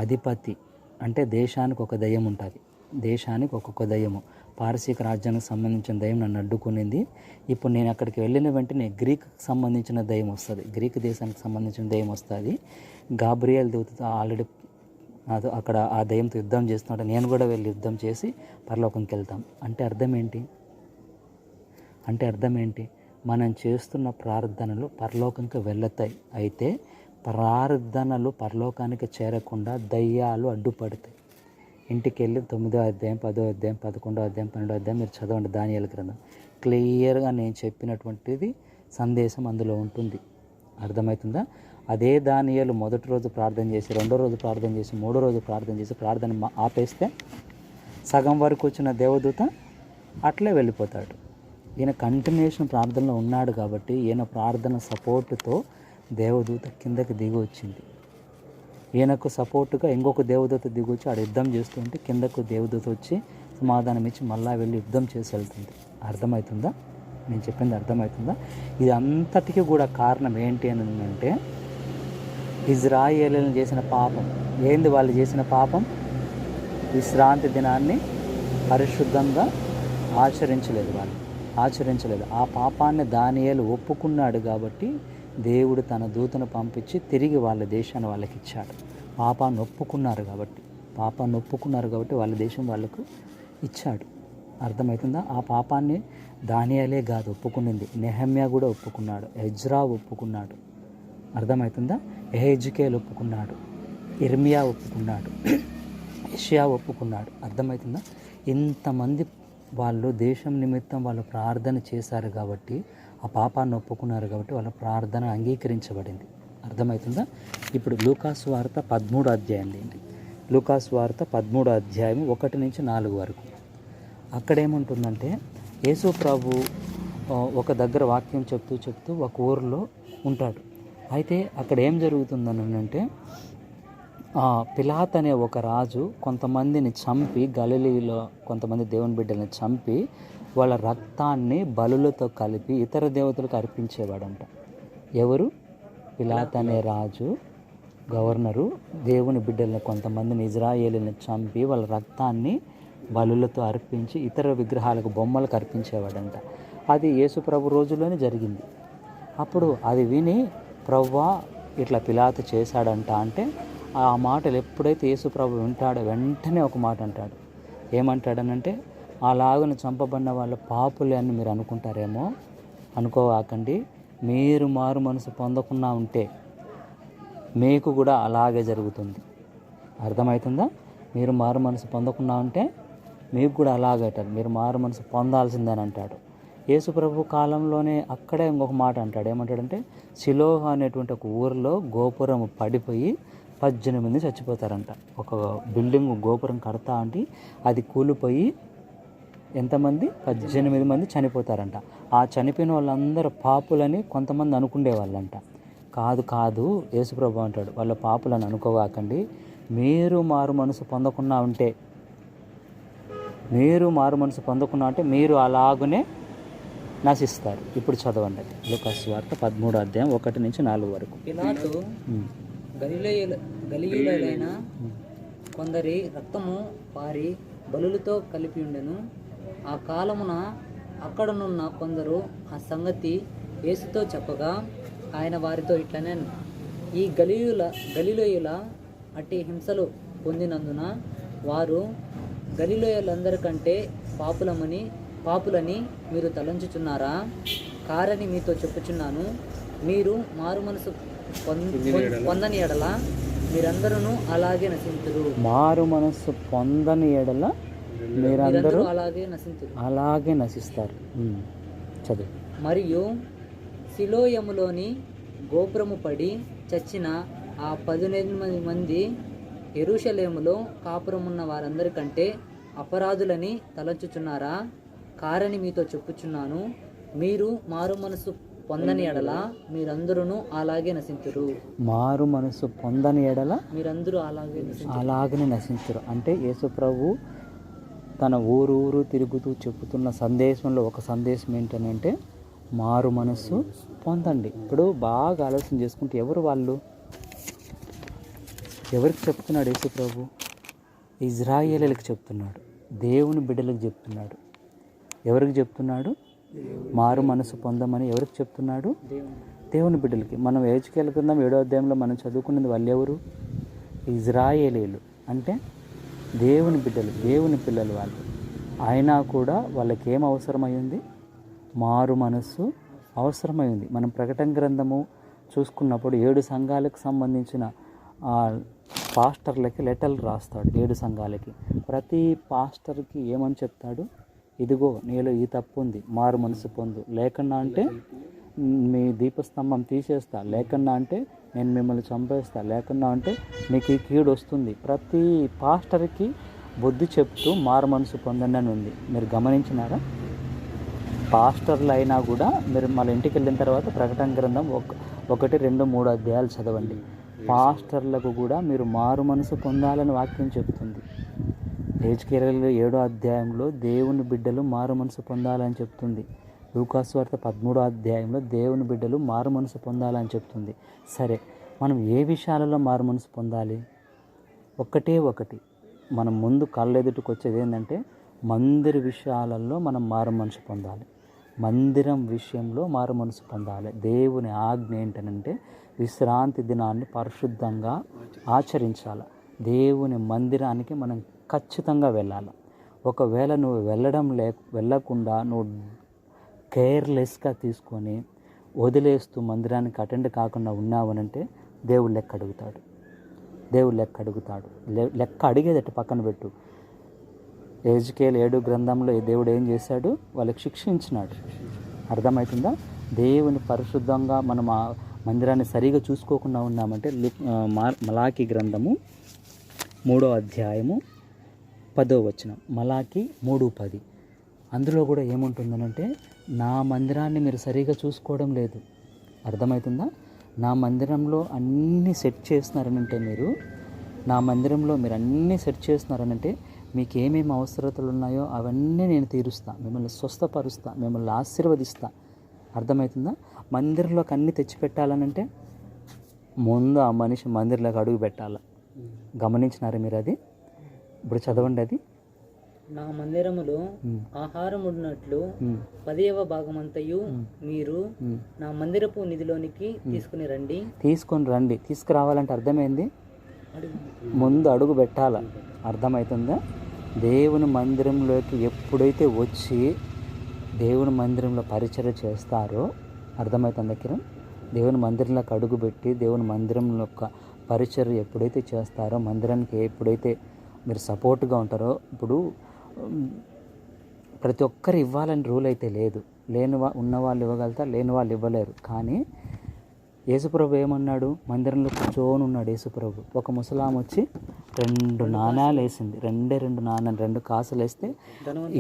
అధిపతి అంటే దేశానికి ఒక దయ్యం ఉంటుంది, దేశానికి ఒక్కొక్క దయ్యము. పారసీక రాజ్యానికి సంబంధించిన దయ్యం నన్ను అడ్డుకునింది. ఇప్పుడు నేను అక్కడికి వెళ్ళిన వెంటనే గ్రీక్కి సంబంధించిన దయ్యం వస్తుంది, గ్రీక్ దేశానికి సంబంధించిన దయ్యం వస్తుంది. గాబ్రియల్ దూతతో ఆల్రెడీ అక్కడ ఆ దయ్యంతో యుద్ధం చేస్తున్నాడు, నేను కూడా వెళ్ళి యుద్ధం చేసి పరలోకంకి వెళ్తాం. అంటే అర్థం ఏంటి? మనం చేస్తున్న ప్రార్థనలు పరలోకంకి వెళ్ళతాయి, అయితే ప్రార్థనలు పరలోకానికి చేరకుండా దయ్యాలు అడ్డుపడతాయి. ఇంటికి వెళ్ళి 9వ అధ్యాయం 10వ అధ్యాయం 11వ అధ్యాయం 12వ అధ్యాయం మీరు చదవండి దానియేలు గ్రంథం. క్లియర్గా నేను చెప్పినటువంటిది సందేశం అందులో ఉంటుంది. అర్థమవుతుందా? అదే దానియేలు మొదటి రోజు ప్రార్థన చేసి, రెండో రోజు ప్రార్థన చేసి, మూడో రోజు ప్రార్థన చేసి ప్రార్థన ఆపేస్తే సగం వరకు వచ్చిన దేవదూత అట్లే వెళ్ళిపోతాడు. ఈయన కంటిన్యూషన్ ప్రార్థనలో ఉన్నాడు కాబట్టి ఈయన ప్రార్థన సపోర్టుతో దేవదూత కిందకి దిగి వచ్చింది. ఈయనకు సపోర్టుగా ఇంకొక దేవదూత దిగి వచ్చి ఆడ యుద్ధం చేస్తుంటే కిందకు దేవదూత వచ్చి సమాధానం ఇచ్చి మళ్ళా వెళ్ళి యుద్ధం చేసి వెళ్తుంది. అర్థమవుతుందా? నేను చెప్పింది అర్థమవుతుందా? ఇది అంతటికీ కూడా కారణం ఏంటి అని అంటే ఇజ్రాయేలీయులు చేసిన పాపం. ఏంది వాళ్ళు చేసిన పాపం? విశ్రాంతి దినాన్ని పరిశుద్ధంగా ఆచరించలేదు. ఆ పాపాన్ని దానియేలు ఒప్పుకున్నాడు కాబట్టి దేవుడు తన దూతను పంపించి తిరిగి వాళ్ళ దేశాన్ని వాళ్ళకి ఇచ్చాడు. పాపాన్ని ఒప్పుకున్నారు కాబట్టి వాళ్ళ దేశం వాళ్ళకు ఇచ్చాడు. అర్థమవుతుందా? ఆ పాపాన్ని దానియేలే కాదు ఒప్పుకునింది, నెహమ్యా కూడా ఒప్పుకున్నాడు, ఎజ్రా ఒప్పుకున్నాడు. అర్థమవుతుందా? ఎహెజ్కేలు ఒప్పుకున్నాడు, ఇర్మియా ఒప్పుకున్నాడు, యెషయా ఒప్పుకున్నాడు. అర్థమవుతుందా? ఇంతమంది వాళ్ళు దేశం నిమిత్తం వాళ్ళు ప్రార్థన చేశారు కాబట్టి, ఆ పాపాన్ని ఒప్పుకున్నారు కాబట్టి వాళ్ళ ప్రార్థన అంగీకరించబడింది. అర్థమవుతుందా? ఇప్పుడు లూకాసు వార్త 13వ అధ్యాయం ఏంటి? లూకాసు వార్త 13వ అధ్యాయం 1 నుంచి 4 వరకు. అక్కడ ఏముంటుందంటే యేసు ప్రభు ఒక దగ్గర వాక్యం చెప్తూ ఒక ఊరిలో ఉంటాడు. అయితే అక్కడ ఏం జరుగుతుందని అంటే పిలాత్ అనే ఒక రాజు కొంతమందిని చంపి, గలిలీలో కొంతమంది దేవుని బిడ్డల్ని చంపి వాళ్ళ రక్తాన్ని బలులతో కలిపి ఇతర దేవతలకు అర్పించేవాడంట. ఎవరు? పిలాత్ అనే రాజు, గవర్నరు దేవుని బిడ్డల్ని కొంతమందిని ఇజ్రాయేలీని చంపి వాళ్ళ రక్తాన్ని బలులతో అర్పించి ఇతర విగ్రహాలకు బొమ్మలకు అర్పించేవాడంట. అది యేసు ప్రభు రోజుల్లోనే జరిగింది. అప్పుడు అది విని ప్రభువా ఇట్లా పిలాతు చేశాడంట అంటే ఆ మాటలు ఎప్పుడైతే యేసు ప్రభు వింటాడో వెంటనే ఒక మాట అంటాడు. ఏమంటాడనంటే, అలాగను చంపబడిన వాళ్ళ పాపులే అని మీరు అనుకుంటారేమో, అనుకోవాకండి. మీరు మారు మనసు పొందకుండా ఉంటే మీకు కూడా అలాగే జరుగుతుంది. అర్థమవుతుందా? మీరు మారు మనసు పొందకుండా ఉంటే మీకు కూడా అలాగే అంటాడు. మీరు మారు మనసు పొందాల్సిందని అంటాడు. యేసు ప్రభు కాలంలోనే అక్కడే ఇంకొక మాట అంటాడు. ఏమంటాడంటే, సిలోహ అనేటువంటి ఒక ఊరిలో గోపురం పడిపోయి 18 మంది చచ్చిపోతారంట. ఒక బిల్డింగ్ గోపురం కడతా అంటే అది కూలిపోయి ఎంతమంది? 18 మంది చనిపోతారంట. ఆ చనిపోయిన వాళ్ళందరూ పాపులని కొంతమంది అనుకునే వాళ్ళంట. కాదు యేసుప్రభు అంటాడు, వాళ్ళ పాపులని అనుకోవాకండి. మీరు మారు మనసు పొందకుండా ఉంటే మీరు అలాగనే నశిస్తారు. ఇప్పుడు చదవండి లూకాసు వార్త 13వ అధ్యాయం 1 నుంచి 4 వరకు. పిలాతు గలిలయులైన కొందరి రక్తము పారి బలులతో కలిపి ఉండెను. ఆ కాలమున అక్కడనున్న కొందరు ఆ సంగతి యేసుతో చెప్పగా ఆయన వారితో ఇట్లనే, ఈ గలిలయుల అట్టి హింసలు పొందినందున వారు గలిలయులందరికంటే పాపులని మీరు తలంచుచున్నారా? కారని మీతో చెప్పుచున్నాను. మీరు మారు మనసు పొందని ఎడల మీరందరూ అలాగే నశింతురు. మారు మనస్సు పొందని ఎడల మీరందరూ అలాగే నశింతురు, అలాగే నశిస్తారు. చదువు. మరియు సిలోయములోని గోపురము పడి చచ్చిన ఆ 18 మంది యెరూషలేములో కాపురమున్న వారందరికంటే అపరాధులని తలంచుచున్నారా? కారని మీతో చెప్పుచున్నాను, మీరు మారు మనసు పొందని ఎడల మీరందరూ అలాగే నశించురు. మారు మనసు పొందని ఎడల మీరందరూ అలాగనే నశించరు. అంటే యేసు ప్రభు తన ఊరు తిరుగుతూ చెప్పుతున్న సందేశంలో ఒక సందేశం ఏంటంటే మారు మనస్సు పొందండి. ఇప్పుడు బాగా ఆలోచన చేసుకుంటే ఎవరు వాళ్ళు? ఎవరికి చెప్తున్నాడు యేసు ప్రభు? ఇజ్రాయేలీలకు చెప్తున్నాడు, దేవుని బిడ్డలకు చెప్తున్నాడు. ఎవరికి చెప్తున్నాడు? మారు మనసు పొందమని ఎవరికి చెప్తున్నాడు? దేవుని బిడ్డలకి. మనం ఏజ్కేల్ కింద 7వ అధ్యాయంలో మనం చదువుకున్నది వాళ్ళు ఎవరు? ఇజ్రాయేలీలు. అంటే దేవుని బిడ్డలు, దేవుని పిల్లలు వాళ్ళు. అయినా కూడా వాళ్ళకి ఏం అవసరమైంది? మారు మనస్సు అవసరమైంది. మనం ప్రకటన గ్రంథము చూసుకున్నప్పుడు 7 సంఘాలకు సంబంధించిన పాస్టర్లకి లెటర్లు రాస్తాడు. 7 సంఘాలకి. ప్రతి పాస్టర్కి ఏమని చెప్తాడు? ఇదిగో నీలో ఈ తప్పు ఉంది, మారు మనసు పొందు. లేకన్నా అంటే మీ దీపస్తంభం తీసేస్తా, లేకన్నా అంటే నేను మిమ్మల్ని చంపేస్తా, లేకన్నా అంటే మీకు ఈ కీడు వస్తుంది. ప్రతి పాస్టర్కి బుద్ధి చెప్తూ మారు మనసు పొందండి అని ఉంది. మీరు గమనించినారా? పాస్టర్లు అయినా కూడా మీరు మళ్ళీ ఇంటికి వెళ్ళిన తర్వాత ప్రకటన గ్రంథం 1, 2, 3 అధ్యాయాలు చదవండి. పాస్టర్లకు కూడా మీరు మారు మనసు పొందాలని వాక్యం చెప్తుంది. ఏజ్కేల్ 7వ అధ్యాయంలో దేవుని బిడ్డలు మారు మనసు పొందాలని చెప్తుంది. లూకాసు వార్త 13వ అధ్యాయంలో దేవుని బిడ్డలు మారు మనసు పొందాలని చెప్తుంది. సరే, మనం ఏ విషయాలలో మారు మనసు పొందాలి? ఒకటి మనం ముందు కళ్ళెదుటికి వచ్చేది ఏంటంటే మందిర విషయాలలో మనం మారు మనసు పొందాలి. మందిరం విషయంలో మారు మనసు పొందాలి. దేవుని ఆజ్ఞ ఏంటనంటే విశ్రాంతి దినాన్ని పరిశుద్ధంగా ఆచరించాలి. దేవుని మందిరానికి మనం ఖచ్చితంగా వెళ్ళాలి. ఒకవేళ నువ్వు వెళ్ళకుండా నువ్వు కేర్లెస్గా తీసుకొని వదిలేస్తూ మందిరానికి అటెండ్ కాకుండా ఉన్నావనంటే దేవుడు లెక్క అడుగుతాడు. లెక్క అడిగేదట పక్కన పెట్టు. ఏజ్కేల్ 7 గ్రంథంలో దేవుడు ఏం చేశాడు? వాళ్ళకి శిక్షించినాడు. అర్థమవుతుందా? దేవుని పరిశుద్ధంగా మనం ఆ మందిరాన్ని సరిగా చూసుకోకుండా ఉన్నామంటే మలాకీ గ్రంథము 3వ అధ్యాయము 10వ వచనం. మలాకీ 3:10. అందులో కూడా ఏముంటుందనంటే నా మందిరాన్ని మీరు సరిగా చూసుకోవడం లేదు. అర్థమవుతుందా? నా మందిరంలో అన్నీ సెట్ చేస్తున్నారనంటే నా మందిరంలో మీరు అన్నీ సెట్ చేస్తున్నారనంటే మీకు ఏమేమి అవసరతలు ఉన్నాయో అవన్నీ నేను తీరుస్తా, మిమ్మల్ని స్వస్థపరుస్తా, మిమ్మల్ని ఆశీర్వదిస్తా. అర్థమవుతుందా? మందిరంలోకి అన్నీ తెచ్చిపెట్టాలనంటే ముందు ఆ మనిషి మందిరంలోకి అడుగు పెట్టాలి. గమనించినారా మీరు? అది ఇప్పుడు చదవండి. అది నా మందిరములో ఆహారం ఉన్నట్లు 10వ భాగమంతయు మీరు నా మందిరపు నిధిలోనికి తీసుకొని రండి. తీసుకురావాలంటే అర్థమైంది, ముందు అడుగు పెట్టాల. అర్థమవుతుందా? దేవుని మందిరంలోకి ఎప్పుడైతే వచ్చి దేవుని మందిరంలో పరిచర్య చేస్తారో, అర్థమవుతుంది కిరణ్? దేవుని మందిరంలోకి అడుగు పెట్టి దేవుని మందిరంలో పరిచర్య ఎప్పుడైతే చేస్తారో, మందిరానికి ఎప్పుడైతే మీరు సపోర్ట్గా ఉంటారో, ఇప్పుడు ప్రతి ఒక్కరు ఇవ్వాలని రూల్ అయితే లేదు. ఉన్న వాళ్ళు ఇవ్వగలుగుతారు, లేని వాళ్ళు ఇవ్వలేరు. కానీ యేసుప్రభు ఏమన్నాడు? మందిరంలో కూర్చొని ఉన్నాడు యేసుప్రభు. ఒక ముసలాం వచ్చి 2 నాణ్యాలు వేసింది. 2 నాణ్యాలు 2 కాసులు వేస్తే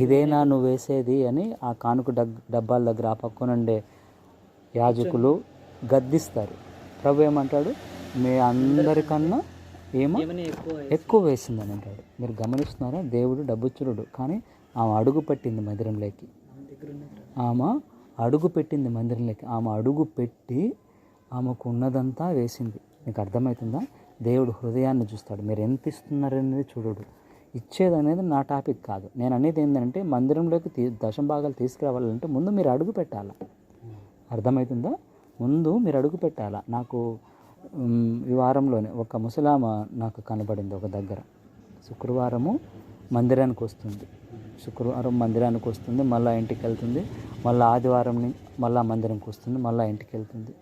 ఇదేనా నువ్వు వేసేది అని ఆ కానుక డబ్బాల దగ్గర ఆ పక్కనుండే యాజకులు గద్దిస్తారు. ప్రభు ఏమంటాడు? మీ అందరికన్నా ఎక్కువ వేసిందని అంటాడు. మీరు గమనిస్తున్నారా? దేవుడు డబ్బుచ్చురుడు. కానీ ఆమె అడుగు పెట్టింది మందిరంలోకి. ఆమె అడుగు పెట్టి ఆమెకు ఉన్నదంతా వేసింది. మీకు అర్థమవుతుందా? దేవుడు హృదయాన్ని చూస్తాడు. మీరు ఎంత ఇస్తున్నారనేది చూడడు. ఇచ్చేది అనేది నా టాపిక్ కాదు. నేను అనేది ఏంటంటే మందిరంలోకి దశంభాగాలు తీసుకురావాలంటే ముందు మీరు అడుగు పెట్టాలి. అర్థమవుతుందా? ముందు మీరు అడుగు పెట్టాలా. నాకు ఈ వారంలోనే ఒక ముసలామ నాకు కనబడింది ఒక దగ్గర. శుక్రవారం మందిరానికి వస్తుంది, మళ్ళీ ఇంటికి వెళ్తుంది, మళ్ళీ ఆదివారం మళ్ళీ మందిరంకి వస్తుంది, మళ్ళీ ఇంటికి వెళ్తుంది.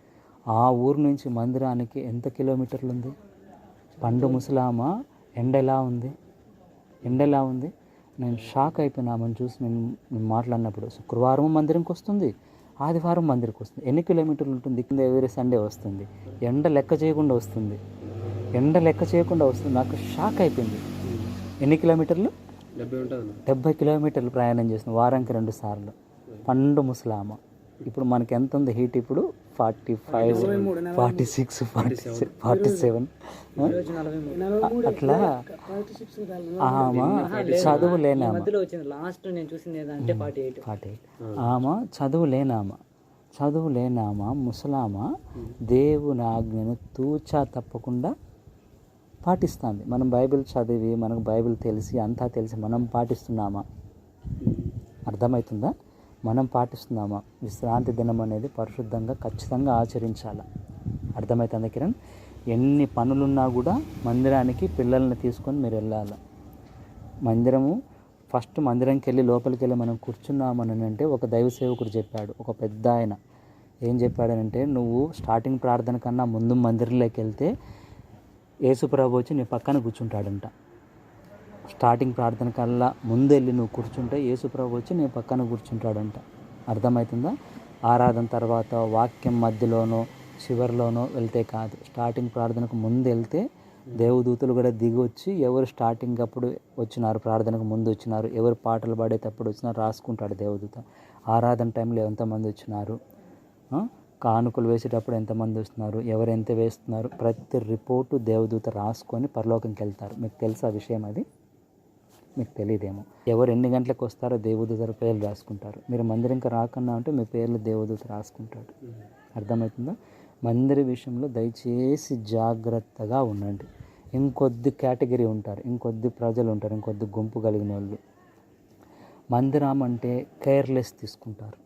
ఆ ఊరు నుంచి మందిరానికి ఎంత కిలోమీటర్లు ఉంది? పండు ముసలామ ఎండ ఎలా ఉంది? ఎండ ఎలా ఉంది? నేను షాక్ అయిపోయినా ఆమెను చూసి. నేను మాట్లాడినప్పుడు శుక్రవారం మందిరంకి వస్తుంది, ఆదివారం మందిరికి వస్తుంది. ఎన్ని కిలోమీటర్లు ఉంటుంది? కింద ఎవరీ సండే వస్తుంది. ఎండ లెక్క చేయకుండా వస్తుంది. ఎండ లెక్క చేయకుండా వస్తుంది. నాకు షాక్ అయిపోయింది. ఎన్ని కిలోమీటర్లు? 70 కిలోమీటర్లు ప్రయాణం చేసిన వారానికి 2 సార్లు. పండు ముసలామ. ఇప్పుడు మనకి ఎంత ఉంది హీట్? ఇప్పుడు 45, 46, 47. అట్లా ఆమె చదువు లేనామ. మధ్యలో వచ్చింది లాస్ట్ నేను చూసింది ఏదంటే 48. ఆమె చదువు లేనామ ముసలామ దేవుని ఆజ్ఞను తూచా తప్పకుండా పాటిస్తుంది. మనం బైబిల్ చదివి, మనకు బైబిల్ తెలిసి అంతా తెలిసి మనం పాటిస్తున్నామా? అర్థమవుతుందా? మనం పాటిస్తున్నామా? విశ్రాంతి దినం అనేది పరిశుద్ధంగా ఖచ్చితంగా ఆచరించాలి. అర్థమవుతుందా కిరణ్? ఎన్ని పనులున్నా కూడా మందిరానికి పిల్లల్ని తీసుకొని మీరు వెళ్ళాలి. ఫస్ట్ మందిరంకి వెళ్ళి లోపలికి వెళ్ళి మనం కూర్చున్నామని అంటే ఒక దైవ సేవకుడు చెప్పాడు, ఒక పెద్ద ఆయన ఏం చెప్పాడనంటే, నువ్వు స్టార్టింగ్ ప్రార్థన కన్నా ముందు మందిరంలోకి వెళ్తే యేసుప్రభు వచ్చి నీ పక్కన కూర్చుంటాడంట. స్టార్టింగ్ ప్రార్థన కల్లా ముందు వెళ్ళి నువ్వు కూర్చుంటే యేసుప్రభు వచ్చి నీ పక్కన కూర్చుంటాడంట. అర్థమవుతుందా? ఆరాధన తర్వాత వాక్యం మధ్యలోనో చివరిలోనో వెళ్తే కాదు, స్టార్టింగ్ ప్రార్థనకు ముందు వెళ్తే దేవదూతలు కూడా దిగి వచ్చి ఎవరు స్టార్టింగ్ అప్పుడు వచ్చినారు, ప్రార్థనకు ముందు వచ్చినారు, ఎవరు పాటలు పాడేటప్పుడు వచ్చినారు రాసుకుంటాడు దేవదూత. ఆరాధన టైంలో ఎంతమంది వచ్చినారు, కానుకలు వేసేటప్పుడు ఎంతమంది వస్తున్నారు, ఎవరు ఎంత వేస్తున్నారు, ప్రతి రిపోర్టు దేవదూత రాసుకొని పరలోకంకి వెళ్తారు. మీకు తెలుసా విషయం? అది మీకు తెలియదేమో. ఎవరు ఎన్ని గంటలకు వస్తారో దేవదూత పేర్లు రాసుకుంటారు. మీరు మందిరంకి రాకన్నా అంటే మీ పేర్లు దేవదూత రాసుకుంటాడు. అర్థమవుతుందా? మందిర విషయంలో దయచేసి జాగ్రత్తగా ఉండండి. ఇంకొద్ది కేటగిరీ ఉంటారు, ఇంకొద్ది ప్రజలు ఉంటారు, ఇంకొద్ది గుంపు కలిగిన వాళ్ళు. మందిరం అంటే కేర్లెస్ తీసుకుంటారు,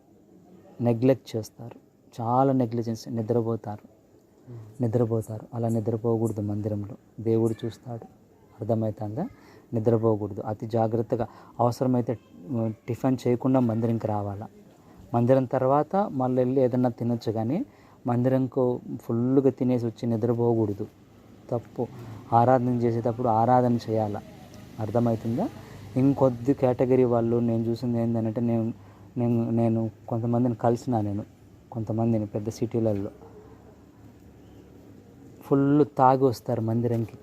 నెగ్లెక్ట్ చేస్తారు, చాలా నెగ్లిజెన్స్. నిద్రపోతారు. అలా నిద్రపోకూడదు. మందిరంలో దేవుడు చూస్తాడు. అర్థమవుతుందా? నిద్రపోకూడదు. అతి జాగ్రత్తగా అవసరమైతే టిఫిన్ చేయకుండా మందిరంకి రావాలా. మందిరం తర్వాత మళ్ళీ వెళ్ళి ఏదన్నా తినొచ్చు, కానీ మందిరంకు ఫుల్గా తినేసి వచ్చి నిద్రపోకూడదు. తప్పు. ఆరాధన చేసేటప్పుడు ఆరాధన చేయాలా. అర్థమవుతుందా? ఇంకొద్ది కేటగిరీ వాళ్ళు నేను చూసింది ఏంటంటే, నేను కొంతమందిని కలిసిన, కొంతమందిని పెద్ద సిటీలలో ఫుల్ తాగి వస్తారు మందిరంకి.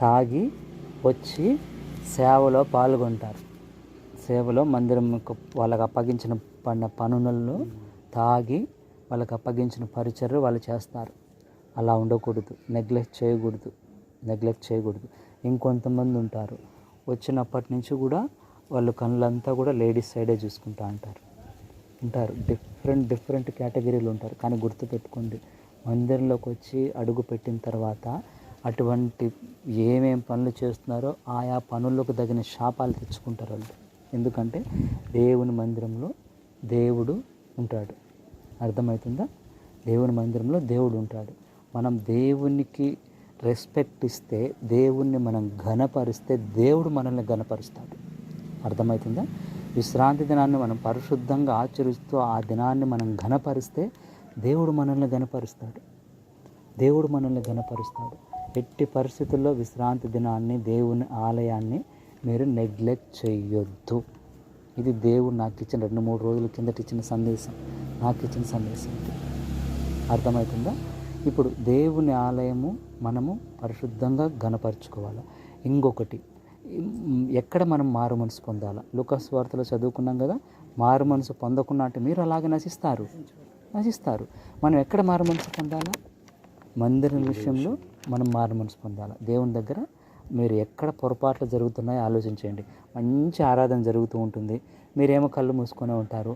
తాగి వచ్చి సేవలో పాల్గొంటారు. సేవలో మందిరం వాళ్ళకి అప్పగించిన పనులలో తాగి వాళ్ళకి అప్పగించిన పరిచర్య వాళ్ళు చేస్తారు. అలా ఉండకూడదు. నెగ్లెక్ట్ చేయకూడదు. ఇంకొంతమంది ఉంటారు, వచ్చినప్పటి నుంచి కూడా వాళ్ళు కళ్ళంతా కూడా లేడీస్ సైడే చూసుకుంటూ ఉంటారు. డిఫరెంట్ కేటగిరీలు ఉంటారు. కానీ గుర్తుపెట్టుకోండి, మందిరంలోకి వచ్చి అడుగు పెట్టిన తర్వాత అటువంటి ఏమేం పనులు చేస్తున్నారో ఆయా పనులకు తగిన శాపాలు తెచ్చుకుంటారు వాళ్ళు. ఎందుకంటే దేవుని మందిరంలో దేవుడు ఉంటాడు. అర్థమవుతుందా? దేవుని మందిరంలో దేవుడు ఉంటాడు. మనం దేవునికి రెస్పెక్ట్ ఇస్తే, దేవుణ్ణి మనం ఘనపరిస్తే దేవుడు మనల్ని ఘనపరుస్తాడు. అర్థమవుతుందా? విశ్రాంతి దినాన్ని మనం పరిశుద్ధంగా ఆచరిస్తూ ఆ దినాన్ని మనం ఘనపరిస్తే దేవుడు మనల్ని ఘనపరుస్తాడు. ఎట్టి పరిస్థితుల్లో విశ్రాంతి దినాన్ని, దేవుని ఆలయాన్ని మీరు నెగ్లెక్ట్ చేయొద్దు. ఇది దేవుడు నాకు ఇచ్చిన 2-3 రోజుల కిందట ఇచ్చిన సందేశం, అర్థమవుతుందా? ఇప్పుడు దేవుని ఆలయము మనము పరిశుద్ధంగా ఘనపరచుకోవాలి. ఇంకొకటి, ఎక్కడ మనం మారు మనసు పొందాలా? లూకాసు వార్తలో చదువుకున్నాం కదా, మారు మనసు పొందకుండా అంటే మీరు అలాగే నశిస్తారు. మనం ఎక్కడ మారు మనసు పొందాలా? మందిరం విషయంలో మనం మారు మనసు పొందాలా. దేవుని దగ్గర మీరు ఎక్కడ పొరపాట్లు జరుగుతున్నాయో ఆలోచించండి. మంచి ఆరాధన జరుగుతూ ఉంటుంది, మీరేమో కళ్ళు మూసుకొని ఉంటారు.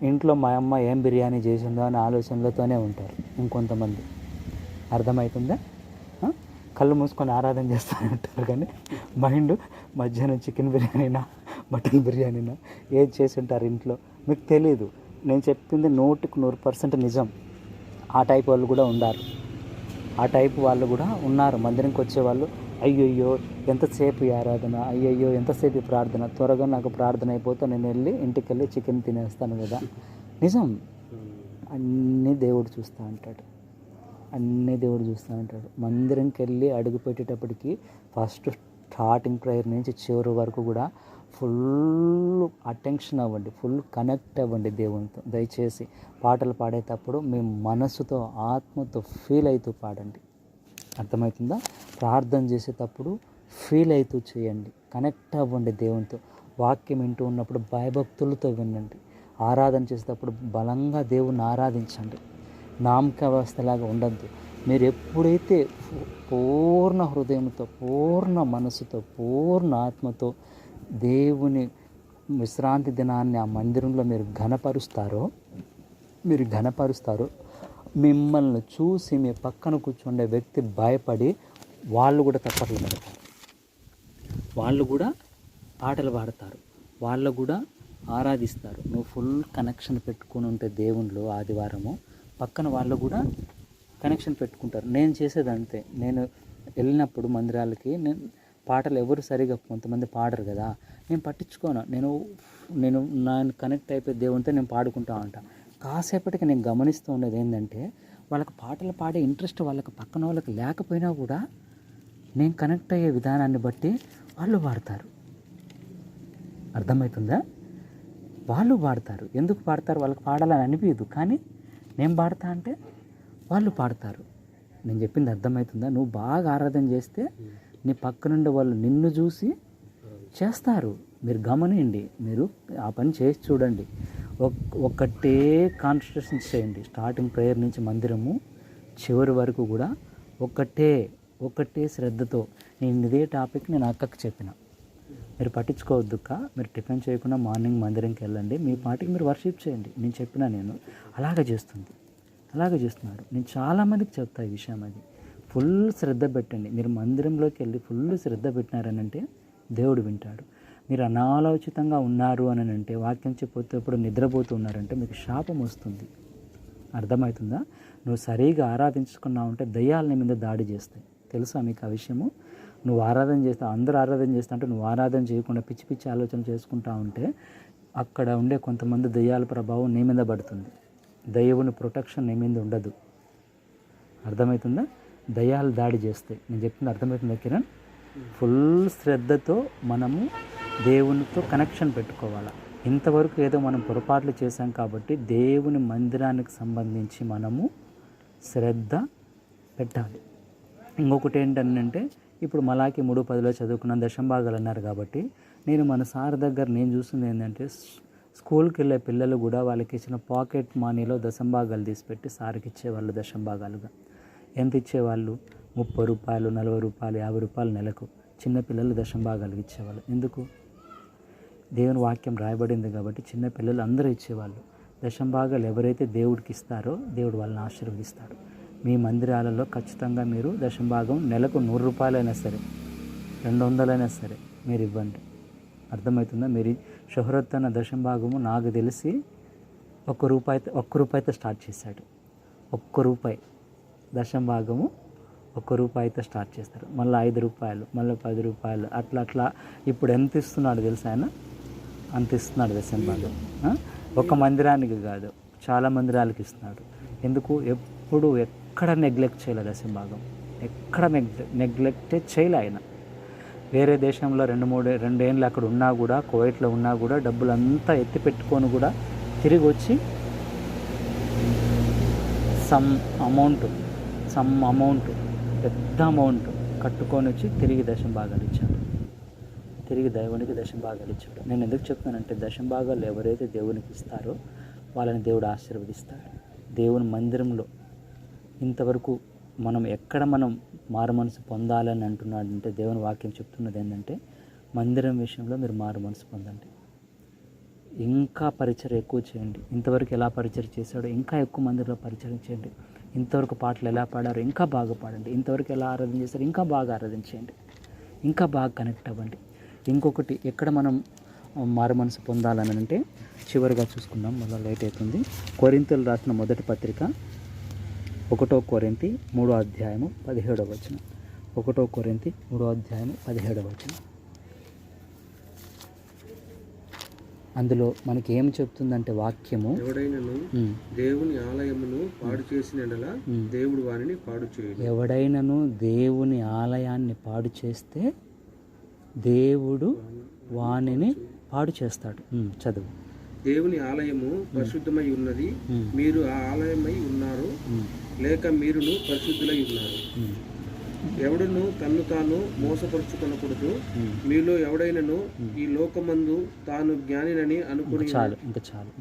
ఇంట్లో మా అమ్మ ఏం బిర్యానీ చేసిందో అనే ఆలోచనలతోనే ఉంటారు ఇంకొంతమంది. అర్థమవుతుందా? కళ్ళు మూసుకొని ఆరాధన చేస్తూనే ఉంటారు, కానీ మైండ్ మధ్యాహ్నం చికెన్ బిర్యానీనా మటన్ బిర్యానీనా ఏది చేసి ఉంటారు ఇంట్లో మీకు తెలియదు. నేను చెప్పింది 100% నిజం. ఆ టైప్ వాళ్ళు కూడా ఉన్నారు. మందిరంకి వచ్చేవాళ్ళు, అయ్యయ్యో ఎంతసేపు ఈ ఆరాధన, అయ్యయ్యో ఎంతసేపు ఈ ప్రార్థన, త్వరగా నాకు ప్రార్థన అయిపోతే నేను వెళ్ళి ఇంటికి వెళ్ళి చికెన్ తినేస్తాను కదా. నిజం, అన్నీ దేవుడు చూస్తూ ఉంటాడు. అన్నీ దేవుడు చూస్తూ ఉంటాడు. మందిరంకి వెళ్ళి అడుగు పెట్టేటప్పటికి ఫస్ట్ స్టార్టింగ్ ప్రేయర్ నుంచి చివరి వరకు కూడా ఫుల్ అటెన్షన్ అవ్వండి, ఫుల్ కనెక్ట్ అవ్వండి దేవునితో. దయచేసి పాటలు పాడేటప్పుడు మీ మనసుతో ఆత్మతో ఫీల్ అవుతూ పాడండి. అర్థమవుతుందా? ప్రార్థన చేసేటప్పుడు ఫీల్ అవుతూ చేయండి, కనెక్ట్ అవ్వండి దేవునితో. వాక్యం వింటూ ఉన్నప్పుడు భయభక్తులతో వినండి. ఆరాధన చేసేటప్పుడు బలంగా దేవుణ్ణి ఆరాధించండి. నామక వ్యవస్థలాగా ఉండద్దు. మీరు ఎప్పుడైతే పూర్ణ హృదయంతో, పూర్ణ మనసుతో, పూర్ణ ఆత్మతో దేవుని విశ్రాంతి దినాన్ని ఆ మందిరంలో మీరు ఘనపరుస్తారో మిమ్మల్ని చూసి మీ పక్కన కూర్చుండే వ్యక్తి భయపడి వాళ్ళు కూడా తప్పట్లు పెడతారు, వాళ్ళు కూడా పాటలు పాడతారు, వాళ్ళు కూడా ఆరాధిస్తారు. నువ్వు ఫుల్ కనెక్షన్ పెట్టుకుని ఉంటే దేవునిలో ఆదివారము పక్కన వాళ్ళు కూడా కనెక్షన్ పెట్టుకుంటారు. నేను చేసేది అంతే. నేను వెళ్ళినప్పుడు మందిరాలకి పాటలు ఎవరు సరిగా కొంతమంది పాడరు కదా, నేను పట్టించుకోను. నేను కనెక్ట్ అయిపోయి దేవునితో నేను పాడుకుంటా ఉంటా. కాసేపటికి నేను గమనిస్తూ ఉండేది ఏంటంటే వాళ్ళకి పాటలు పాడే ఇంట్రెస్ట్ వాళ్ళకి పక్కన వాళ్ళకి లేకపోయినా కూడా నేను కనెక్ట్ అయ్యే విధానాన్ని బట్టి వాళ్ళు పాడతారు. అర్థమవుతుందా? వాళ్ళు పాడతారు. ఎందుకు పాడతారు? వాళ్ళకి పాడాలని అనిపించదు, కానీ నేను పాడతా అంటే వాళ్ళు పాడతారు. నేను చెప్పింది అర్థమవుతుందా? నువ్వు బాగా ఆరాధన చేస్తే నీ పక్క నుండి వాళ్ళు నిన్ను చూసి చేస్తారు. మీరు గమనించండి, మీరు ఆ పని చేసి చూడండి. ఒక్కటే కాన్సన్ట్రేషన్ చేయండి. స్టార్టింగ్ ప్రేయర్ నుంచి మందిరము చివరి వరకు కూడా ఒకటే శ్రద్ధతో. నేను ఇదే టాపిక్ నేను అక్కకి చెప్పిన, మీరు పట్టించుకోవద్దుక్క, మీరు టిఫిన్ చేయకుండా మార్నింగ్ మందిరంకి వెళ్ళండి, మీ పాటికి మీరు వర్షిప్ చేయండి. నేను చెప్పిన, నేను అలాగే చేస్తున్నాడు. నేను చాలామందికి చెప్తా ఈ విషయం. అది ఫుల్ శ్రద్ధ పెట్టండి. మీరు మందిరంలోకి వెళ్ళి ఫుల్ శ్రద్ధ పెట్టినారనంటే దేవుడు వింటాడు. మీరు అనాలోచితంగా ఉన్నారు అని అంటే, వాక్యం చెప్పేటప్పుడు నిద్రపోతూ ఉన్నారంటే మీకు శాపం వస్తుంది. అర్థమవుతుందా? నువ్వు సరిగా ఆరాధించుకున్నావు అంటే దయ్యాల మీద దాడి చేస్తాయి. తెలుసా మీకు ఆ విషయము? నువ్వు ఆరాధన చేస్తా, అందరూ ఆరాధన చేస్తా అంటే నువ్వు ఆరాధన చేయకుండా పిచ్చి పిచ్చి ఆలోచన చేసుకుంటా ఉంటే అక్కడ ఉండే కొంతమంది దయ్యాల ప్రభావం నీ మీద పడుతుంది. దయ్యవుని ప్రొటెక్షన్ నీ మీద ఉండదు. అర్థమవుతుందా? దయ్యాలు దాడి చేస్తాయి. నేను చెప్పింది అర్థమవుతుందా కిరణ్? ఫుల్ శ్రద్ధతో మనము దేవునితో కనెక్షన్ పెట్టుకోవాలి. ఇంతవరకు ఏదో మనం పొరపాట్లు చేశాం కాబట్టి దేవుని మందిరానికి సంబంధించి మనము శ్రద్ధ పెట్టాలి. ఇంకొకటి ఏంటంటే, ఇప్పుడు మలాకి 3:10 చదువుకున్న దశంభాగాలు అన్నారు కాబట్టి నేను మన సార్ దగ్గర నేను చూస్తుంది ఏంటంటే, స్కూల్కి వెళ్ళే పిల్లలు కూడా వాళ్ళకి ఇచ్చిన పాకెట్ మనీలో దశంభాగాలు తీసిపెట్టి సార్కి ఇచ్చేవాళ్ళు. దశంభాగాలుగా ఎంత ఇచ్చేవాళ్ళు? 30 రూపాయలు, 40 రూపాయలు, 50 రూపాయలు నెలకు చిన్నపిల్లలు దశంభాగాలు ఇచ్చేవాళ్ళు. ఎందుకు? దేవుని వాక్యం రాయబడింది కాబట్టి చిన్నపిల్లలు అందరూ ఇచ్చేవాళ్ళు. దశంభాగాలు ఎవరైతే దేవుడికి ఇస్తారో దేవుడు వాళ్ళని ఆశీర్వదిస్తాడు. మీ మందిరాలలో ఖచ్చితంగా మీరు దశంభాగం నెలకు 100 రూపాయలైనా సరే, 200 అయినా సరే మీరు ఇవ్వండి. అర్థమవుతుందా? మీరు షుహరత్ అన్న దశంభాగము నాకు తెలిసి ఒక్క రూపాయితో స్టార్ట్ చేశాడు. ₹1 దశంభాగము ₹1 స్టార్ట్ చేస్తారు. మళ్ళీ 5 రూపాయలు, మళ్ళీ 10 రూపాయలు, అట్లా ఇప్పుడు ఎంత ఇస్తున్నాడు తెలుసా ఆయన? అంత ఇస్తున్నాడు దశంభాగం. ఒక మందిరానికి కాదు, చాలా మందిరాలకు ఇస్తున్నాడు. ఎందుకు? ఎప్పుడు ఎక్కడ నెగ్లెక్ట్ చేయలేదు దశంభాగం, ఎక్కడ నెగ్లెక్టే చేయలే ఆయన. వేరే దేశంలో 2 ఏళ్ళు అక్కడ ఉన్నా కూడా, కువైట్లో ఉన్నా కూడా డబ్బులంతా ఎత్తి పెట్టుకొని కూడా తిరిగి వచ్చి సమ్ అమౌంట్ పెద్ద అమౌంట్ కట్టుకొని వచ్చి తిరిగి దశంభాగాలు ఇచ్చాడు. తిరిగి దేవునికి దశంభాగాలు ఇచ్చాడు. నేను ఎందుకు చెప్తానంటే, దశంభాగాలు ఎవరైతే దేవునికి ఇస్తారో వాళ్ళని దేవుడు ఆశీర్వదిస్తాడు. దేవుని మందిరంలో ఇంతవరకు మనం మారు మనసు పొందాలని అంటున్నాడంటే, దేవుని వాక్యం చెప్తున్నది ఏంటంటే, మందిరం విషయంలో మీరు మారు మనసు పొందండి. ఇంకా పరిచయం ఎక్కువ చేయండి. ఇంతవరకు ఎలా పరిచయం చేశాడో ఇంకా ఎక్కువ మందిలో పరిచయం చేయండి. ఇంతవరకు పాటలు ఎలా పాడారో ఇంకా బాగా పాడండి. ఇంతవరకు ఎలా ఆరాధన చేశారో ఇంకా బాగా ఆరాధన చేయండి. ఇంకా బాగా కనెక్ట్ అవ్వండి. ఇంకొకటి, ఎక్కడ మనం మారు మనసు పొందాలని అంటే, చివరిగా చూసుకుందాం, మళ్ళీ లేట్ అవుతుంది. కొరింథీయులు రాసిన మొదటి పత్రిక 1 కొరింథీ 3:17. 1 కొరింథీ 3:17. అందులో మనకి ఏం చెప్తుందంటే వాక్యము, ఎవడైనను దేవుని ఆలయమును పాడు చేసిన యెడల దేవుడు వానిని పాడు చేయడు. ఎవడైనను దేవుని ఆలయాన్ని పాడు చేస్తే దేవుడు వానిని పాడు చేస్తాడు. చదువు. దేవుని ఆలయము పరిశుద్ధమై ఉన్నది, మీరు ఆ ఆలయమై ఉన్నారు, లేక మీరును పరిశుద్ధులై ఉన్నారు. ఎవడును తన్ను తాను మోసపరుచుకొనకూడదు. మీలో ఎవడైనను ఈ లోకమందు తాను జ్ఞానినని అనుకుని ఇంకా చాలు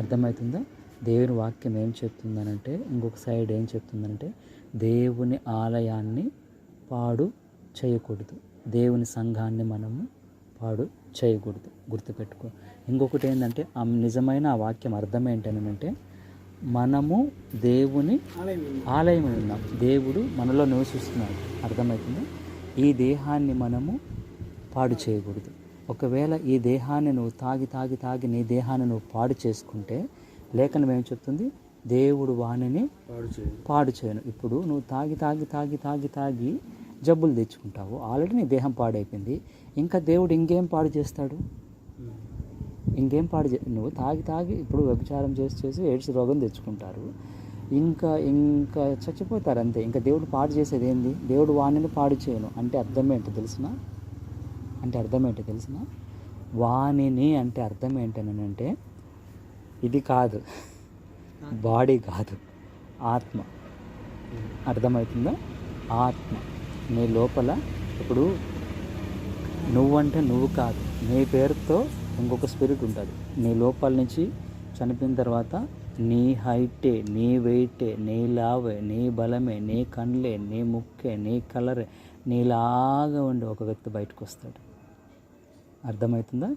అర్థమవుతుందా? దేవుని వాక్యం ఏం చెప్తుందనంటే, ఇంకొక సైడ్ ఏం చెప్తుందంటే, దేవుని ఆలయాన్ని పాడు చేయకూడదు, దేవుని సంఘాన్ని మనము పాడు చేయకూడదు. గుర్తుపెట్టుకో. ఇంకొకటి ఏంటంటే, ఆ నిజమైన ఆ వాక్యం అర్థం ఏంటనంటే, మనము దేవుని ఆలయం ఉన్నాం, దేవుడు మనలో నివసిస్తున్నాడు. అర్థమవుతుంది. ఈ దేహాన్ని మనము పాడు చేయకూడదు. ఒకవేళ ఈ దేహాన్ని నువ్వు తాగి నీ దేహాన్ని నువ్వు పాడు చేసుకుంటే, లేఖనం ఏం చెప్తుంది? దేవుడు వాణిని పాడు చేయను. ఇప్పుడు నువ్వు తాగి జబ్బులు తెచ్చుకుంటావు, ఆల్రెడీ నీ దేహం పాడైపోయింది, ఇంకా దేవుడు ఇంకేం పాడు చేస్తాడు? నువ్వు తాగి ఇప్పుడు వ్యభిచారం చేసి ఎయిడ్స్ రోగం తెచ్చుకుంటారు, ఇంకా చచ్చిపోతారు అంతే. ఇంకా దేవుడు పాడు చేసేది ఏంది? దేవుడు వాణిని పాడు చేయను అంటే అర్థం ఏంటో తెలిసిన? వాణిని అంటే అర్థం ఏంటనంటే, ఇది కాదు, బాడీ కాదు, ఆత్మ. అర్థమవుతుందా? ఆత్మ నీ లోపల. ఇప్పుడు నువ్వంటే నువ్వు కాదు, నీ పేరుతో ఇంకొక స్పిరిట్ ఉంటుంది నీ లోపల నుంచి. చనిపోయిన తర్వాత నీ హైటే, నీ వెయిటే, నీ లావే, నీ బలమే, నీ కళ్ళే, నీ ముక్కే, నీ కలరే, నీలాగా ఉండి ఒక వ్యక్తి బయటకు వస్తాడు. అర్థమవుతుందా?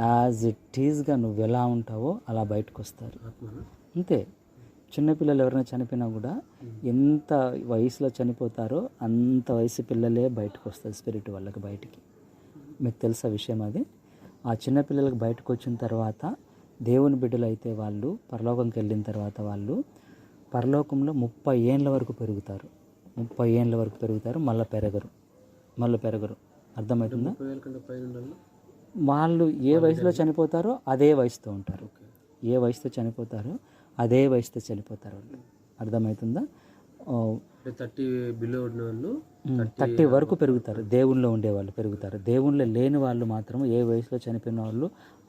యాజ్ ఇట్ ఈజ్గా నువ్వు ఎలా ఉంటావో అలా బయటకు వస్తారు అంతే. చిన్నపిల్లలు ఎవరైనా చనిపోయినా కూడా ఎంత వయసులో చనిపోతారో అంత వయసు పిల్లలే బయటకు వస్తారు స్పిరిట్ వాళ్ళకి బయటికి. మీకు తెలుసా విషయం అది? ఆ చిన్నపిల్లలకు బయటకు వచ్చిన తర్వాత దేవుని బిడ్డలు అయితే వాళ్ళు పరలోకంకి వెళ్ళిన తర్వాత వాళ్ళు పరలోకంలో 30 ఏండ్ల వరకు పెరుగుతారు. 30 ఏండ్ల వరకు పెరుగుతారు, మళ్ళీ పెరగరు. అర్థమవుతుందా? వాళ్ళు ఏ వయసులో చనిపోతారో అదే వయసుతో ఉంటారు. ఏ వయసుతో చనిపోతారో అదే వయసుతో చనిపోతారు వాళ్ళు. అర్థమవుతుందా? 30 వరకు పెరుగుతారు. దేవుళ్ళలో ఉండేవాళ్ళు పెరుగుతారు. దేవుళ్ళలో లేని వాళ్ళు మాత్రం ఏ వయసులో చనిపోయిన వాళ్ళు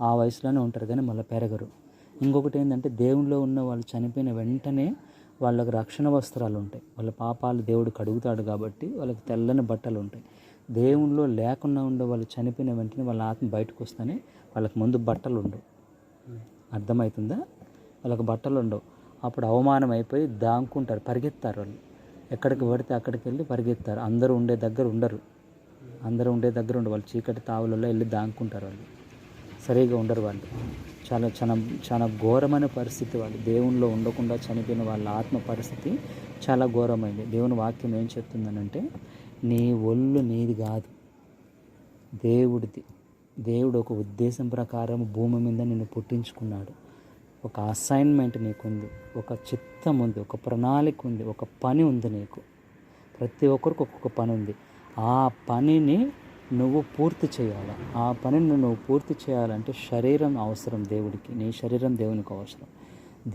ఆ వయసులోనే ఉంటారు, కానీ మళ్ళీ పెరగరు. ఇంకొకటి ఏంటంటే, దేవుళ్ళలో ఉన్న వాళ్ళు చనిపోయిన వెంటనే వాళ్ళకి రక్షణ వస్త్రాలు ఉంటాయి. వాళ్ళ పాపాలు దేవుడు కడుగుతాడు కాబట్టి వాళ్ళకి తెల్లని బట్టలు ఉంటాయి. దేవుళ్ళలో లేకుండా ఉండే వాళ్ళు చనిపోయిన వెంటనే వాళ్ళ ఆత్మ బయటకు వస్తేనే వాళ్ళకి ముందు బట్టలు ఉండవు. అర్థమవుతుందా? వాళ్ళకి బట్టలు ఉండవు. అప్పుడు అవమానం అయిపోయి దాక్కుంటారు, పరిగెత్తారు వాళ్ళు. ఎక్కడికి పడితే అక్కడికి వెళ్ళి పరిగెత్తారు. అందరూ ఉండే దగ్గర ఉండరు. వాళ్ళు చీకటి తావులలో వెళ్ళి దాక్కుంటారు. వాళ్ళు సరిగా ఉండరు. వాళ్ళు చాలా ఘోరమైన పరిస్థితి. వాళ్ళు దేవునిలో ఉండకుండా చనిపోయిన వాళ్ళ ఆత్మ పరిస్థితి చాలా ఘోరమైంది. దేవుని వాక్యం ఏం చెప్తుందనంటే, నీ ఒళ్ళు నీది కాదు, దేవుడిది. దేవుడు ఒక ఉద్దేశం ప్రకారం భూమి మీద నిన్ను పుట్టించుకున్నాడు. ఒక అసైన్మెంట్ నీకుంది, ఒక చిత్తం ఉంది, ఒక ప్రణాళిక ఉంది, ఒక పని ఉంది నీకు. ప్రతి ఒక్కరికి ఒక్కొక్క పని ఉంది. ఆ పనిని నువ్వు పూర్తి చేయాలి. ఆ పనిని నువ్వు పూర్తి చేయాలంటే శరీరం అవసరం దేవుడికి. నీ శరీరం దేవునికి అవసరం.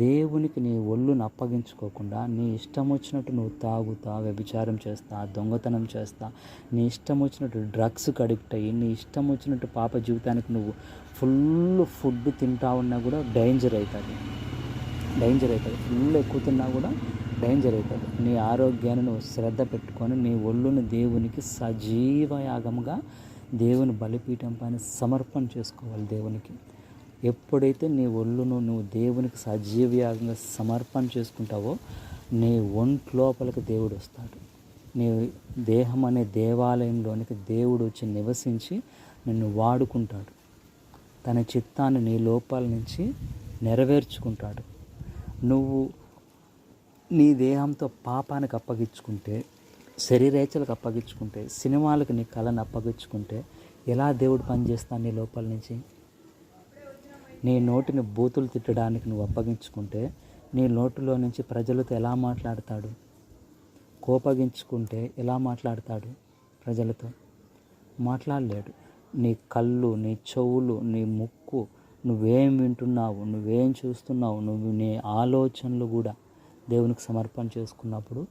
దేవునికి నీ ఒళ్ళును అప్పగించుకోకుండా నీ ఇష్టం వచ్చినట్టు నువ్వు తాగుతా, వ్యభిచారం చేస్తా, దొంగతనం చేస్తా, నీ ఇష్టం వచ్చినట్టు డ్రగ్స్కి అడిక్ట్ అయ్యి, నీ ఇష్టం వచ్చినట్టు పాప జీవితానికి నువ్వు ఫుల్ ఫుడ్ తింటా ఉన్నా కూడా డేంజర్ అవుతుంది. ఫుల్ ఎక్కువ తిన్నా కూడా డేంజర్ అవుతుంది. నీ ఆరోగ్యాన్ని నువ్వు శ్రద్ధ పెట్టుకొని నీ ఒళ్ళుని దేవునికి సజీవ యాగంగా దేవుని బలిపీఠం పైన సమర్పణ చేసుకోవాలి దేవునికి. ఎప్పుడైతే నీ ఒళ్ళును నువ్వు దేవునికి సజీవయాగంగా సమర్పణ చేసుకుంటావో నీ ఒంట్లోపలికి దేవుడు వస్తాడు. నీ దేహం అనే దేవాలయంలోనికి దేవుడు వచ్చి నివసించి నిన్ను వాడుకుంటాడు. తన చిత్తాన్ని నీ లోపల నుంచి నెరవేర్చుకుంటాడు. నువ్వు నీ దేహంతో పాపానికి అప్పగించుకుంటే, శరీరేచ్ఛలకు అప్పగించుకుంటే, సినిమాలకు నీ కళను అప్పగించుకుంటే ఎలా దేవుడు పనిచేస్తాడు నీ లోపల నుంచి? నీ నోటిని బూతులు తిట్టడానికి నువ్వు అప్పగించుకుంటే నీ నోటిలో నుంచి ప్రజలతో ఎలా మాట్లాడతాడు? కోపగించుకుంటే ఎలా మాట్లాడతాడు? ప్రజలతో మాట్లాడలేడు. నీ కళ్ళు, నీ చెవులు, నీ ముక్కు, నువ్వేం వింటున్నావు, నువ్వేం చూస్తున్నావు, నువ్వు నీ ఆలోచనలు కూడా దేవునికి సమర్పణ చేసుకున్నప్పుడు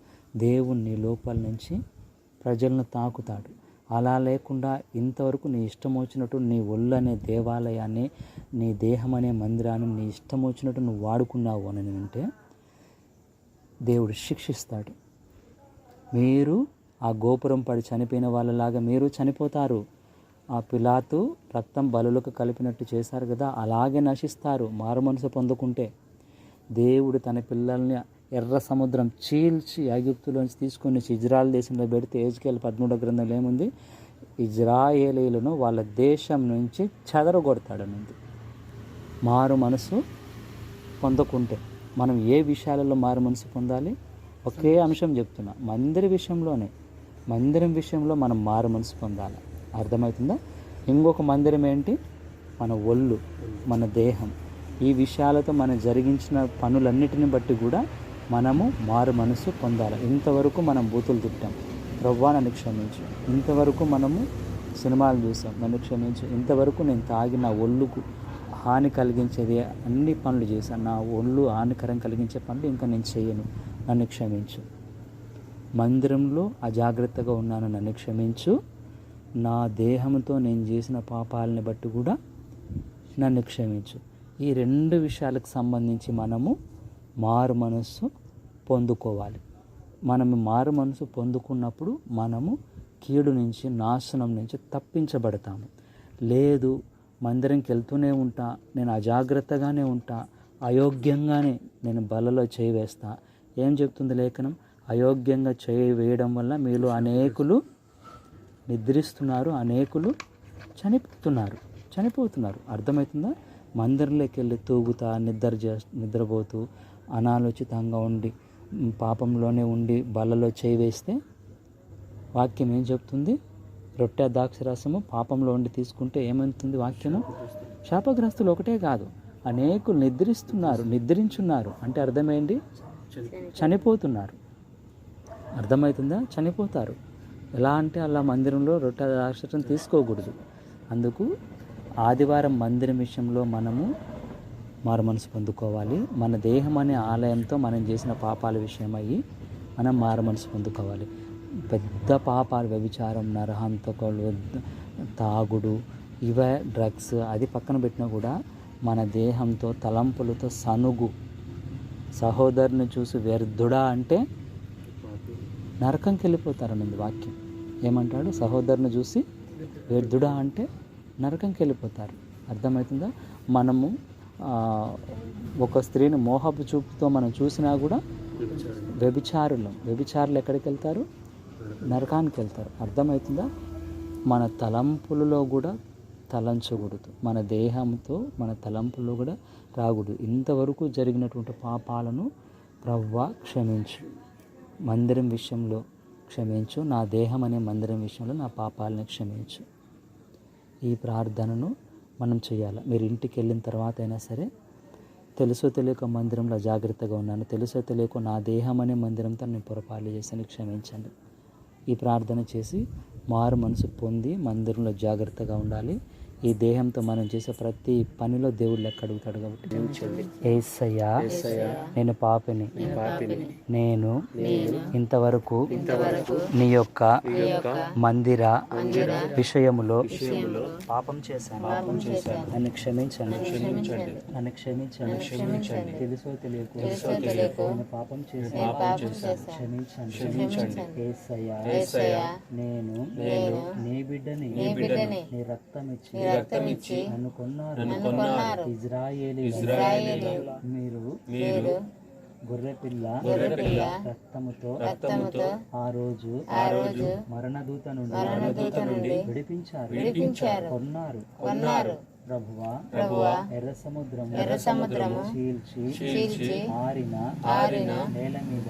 దేవుడు నీ లోపల నుంచి ప్రజలను తాకుతాడు. అలా లేకుండా ఇంతవరకు నీ ఇష్టం వచ్చినట్టు నీ ఒళ్ళు అనే దేవాలయాన్ని, నీ దేహం అనే మందిరాన్ని నీ ఇష్టం వచ్చినట్టు నువ్వు వాడుకున్నావు అని అంటే దేవుడు శిక్షిస్తాడు. మీరు ఆ గోపురం పడి చనిపోయిన వాళ్ళలాగా మీరు చనిపోతారు. ఆ పిలాతు రక్తం బలులకు కలిపినట్టు చేశారు కదా, అలాగే నశిస్తారు మారు మనసు పొందుకుంటే. దేవుడు తన పిల్లల్ని ఎర్ర సముద్రం చీల్చి ఐగుప్తులోంచి తీసుకొని ఇజ్రాయెల్ దేశంలో పెడితే ఎహెజ్కేలు 13వ గ్రంథంలో ఏముంది? ఇజ్రాయేలీలను వాళ్ళ దేశం నుంచి చెదరగొడతాడనుంది. మారు మనసు పొందకుంటే మనం ఏ విషయాలలో మారు మనసు పొందాలి? ఒకే అంశం చెప్తున్నా, మందిరం విషయంలో మనం మారు మనసు పొందాలి. అర్థమవుతుందా? ఇంకొక మందిరం ఏంటి? మన ఒళ్ళు, మన దేహం. ఈ విషయాలతో మనం జరిగించిన పనులన్నిటిని బట్టి కూడా మనము మారు మనసు పొందాలి. ఇంతవరకు మనం బూతులు తిట్టాం, ప్రభువా నన్ను క్షమించు. ఇంతవరకు మనము సినిమాలు చూసాం, నన్ను క్షమించు. ఇంతవరకు నేను తాగి నా ఒళ్ళుకు హాని కలిగించేది అన్ని పనులు చేశాను, నా ఒళ్ళు హానికరం కలిగించే పనులు ఇంకా నేను చేయను, నన్ను క్షమించు. మందిరంలో అజాగ్రత్తగా ఉన్నాను, నన్ను క్షమించు. నా దేహంతో నేను చేసిన పాపాలని బట్టి కూడా నన్ను క్షమించు. ఈ 2 విషయాలకు సంబంధించి మనము మారు మనస్సు పొందుకోవాలి. మనము మారు మనసు పొందుకున్నప్పుడు మనము కీడు నుంచి, నాశనం నుంచి తప్పించబడతాము. లేదు, మందిరంకి వెళ్తూనే ఉంటా, నేను అజాగ్రత్తగానే ఉంటా, అయోగ్యంగానే నేను బలలో చేయి వేస్తా. ఏం చెప్తుంది లేఖనం? అయోగ్యంగా చేయి వేయడం వల్ల మీలో అనేకులు నిద్రిస్తున్నారు, అనేకులు చనిపోతున్నారు. అర్థమవుతుందా? మందిరంలోకి వెళ్ళి తూగుతా, నిద్రపోతూ, అనాలోచితంగా ఉండి, పాపంలోనే ఉండి బలలో చేయి వేస్తే వాక్యం ఏం చెప్తుంది? రొట్టె ద్రాక్షరసము పాపంలో ఉండి తీసుకుంటే ఏమవుతుంది వాక్యము? శాపగ్రస్తులు ఒకటే కాదు, అనేకులు నిద్రించున్నారు. అంటే అర్థమైంది, చనిపోతున్నారు. అర్థమవుతుందా? చనిపోతారు. ఎలా అంటే అలా మందిరంలో రొట్టె ద్రాక్షరసం తీసుకోకూడదు. అందుకు ఆదివారం మందిరం విషయంలో మనము మారు మనసు పొందుకోవాలి. మన దేహం అనే ఆలయంతో మనం చేసిన పాపాల విషయమయ్యి మనం మారు మనసు పొందుకోవాలి. పెద్ద పాపాలు, వ్యభిచారం, నరహంతకులు, తాగుడు, ఇవే డ్రగ్స్, అది పక్కన పెట్టినా కూడా మన దేహంతో, తలంపులతో సనుగు, సహోదరుని చూసి వ్యర్థుడా అంటే నరకంకి వెళ్ళిపోతారన్నది వాక్యం. ఏమంటాడు? సహోదరుని చూసి వ్యర్థుడా అంటే నరకంకి వెళ్ళిపోతారు. అర్థమవుతుందా? మనము ఒక స్త్రీని మోహపు చూపుతో మనం చూసినా కూడా వ్యభిచారులు ఎక్కడికి వెళ్తారు? నరకానికి వెళ్తారు. అర్థమవుతుందా? మన తలంపులలో కూడా తలంచకూడదు, మన దేహంతో మన తలంపుల్లో కూడా రాకూడదు. ఇంతవరకు జరిగినటువంటి పాపాలను ప్రభువా క్షమించు, మందిరం విషయంలో క్షమించు, నా దేహం అనే మందిరం విషయంలో నా పాపాలను క్షమించు. ఈ ప్రార్థనను మనం చేయాలి. మీరు ఇంటికి వెళ్ళిన తర్వాత అయినా సరే, తెలుసో తెలియక మందిరంలో జాగ్రత్తగా ఉన్నాను, తెలుసో తెలియక నా దేహం అనే మందిరంతో నేను పొరపాటు చేశాను, క్షమించండి. ఈ ప్రార్థన చేసి మారు మనసు పొంది మందిరంలో జాగ్రత్తగా ఉండాలి. ఈ దేహంతో మనం చేసే ప్రతి పనిలో దేవుడు లెక్క అడుగుతాడు. కాబట్టి యేసయ్యా, నేను పాపిని, నేను ఇంతవరకు నీ యొక్క మందిర విషయములో పాపం చేశాను, నన్ను క్షమించండి, నన్ను క్షమించండి. తెలుసో తెలియకు నేను పాపం చేశాను, క్షమించండి. యేసయ్యా, నేను నీ బిడ్డని, నీ రక్తం ఇచ్చి నన్ను కొన్నారు. ఇజ్రాయేలీయులు మీరు గొర్రెపిల్ల రక్తముతో ఆ రోజు మరణదూత నుండి విడిపించారు, కొన్నారు. ప్రభువా ఎర్ర సముద్రము చీల్చి ఆరిన నేల మీద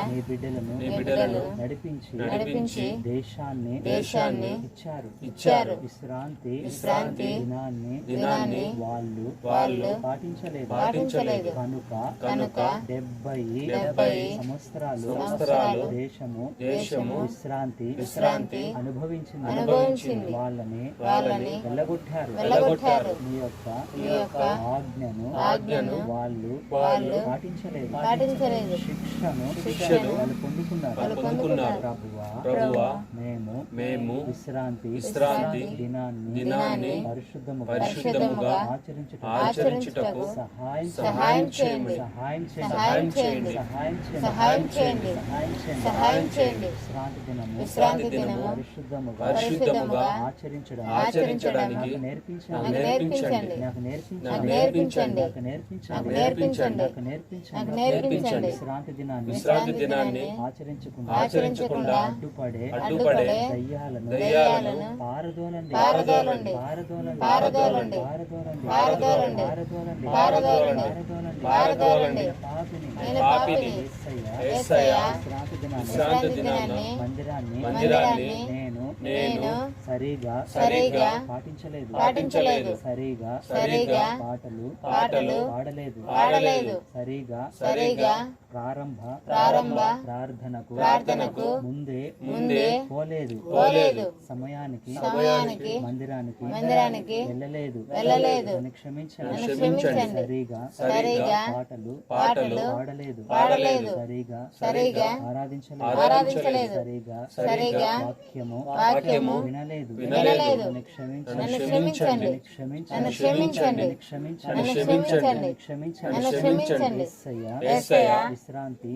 నీ బిడ్డలను నడిపించి దేశాన్ని ఇచ్చారు. విశ్రాంతి దినాన్ని వాళ్ళు పాటించలేదు. కనుక 70 సంవత్సరాలు దేశము విశ్రాంతి అనుభవించింది. వాళ్ళని వెళ్ళగొట్టారు. చెడగొట్టారు. నీ యొక్క ఆజ్ఞను వాళ్ళు పాటించలేదు. శిక్షను వాళ్ళు పొందుకున్నారు. ప్రభువా మేము విశ్రాంతి దినాన్ని పరిశుద్ధముగా ఆచరించుటకు సహాయం చేయండి. విశ్రాంతి దినము పరిశుద్ధముగా ఆచరించడానికి నాకు నేర్పించండి. విశ్రాంతి దినాన్ని ఆచరించకుండా అడ్డుపడే దయ్యాలను పారదోలండి. పాపిని విశ్రాంతి దినాన్ని మందిరాన్ని నేను సరిగా పాటించలేదు. సరిగా పాటలు పాడలేదు. సరిగా ప్రారంభ ప్రార్థనకు ముందే పోలేదు. సమయానికి మందిరానికి వెళ్ళలేదు. క్షమించండి. సరిగా పాటలు పాడలేదు. సరిగా ఆరాధించలేదు. సరిగా వాక్యము వినలేదు. క్షమించండి.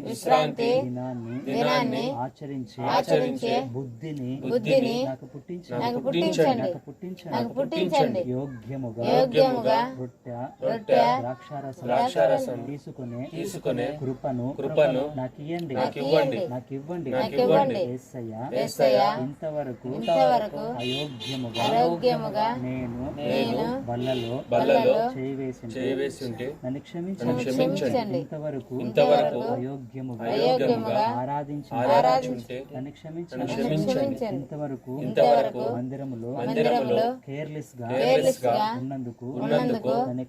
విశ్రాంతి దినాన్ని ఆచరించే బుద్ధిని నాకు పుట్టించండి. యోగ్యముగా రొట్టె ద్రాక్షారసం తీసుకునే కృపను నాకివ్వండి. యేసయ్యా ఇంతవరకు అయోగ్యముగా నేను బల్లలో చేయివేసింటే నన్ను క్షమించండి. ఇంతవరకు అయోగ్యముగా ఆరాధించుంటే నన్ను క్షమించండి. ఇంతవరకు మందిరములో కేర్లెస్ గా ఉన్నందుకు నన్ను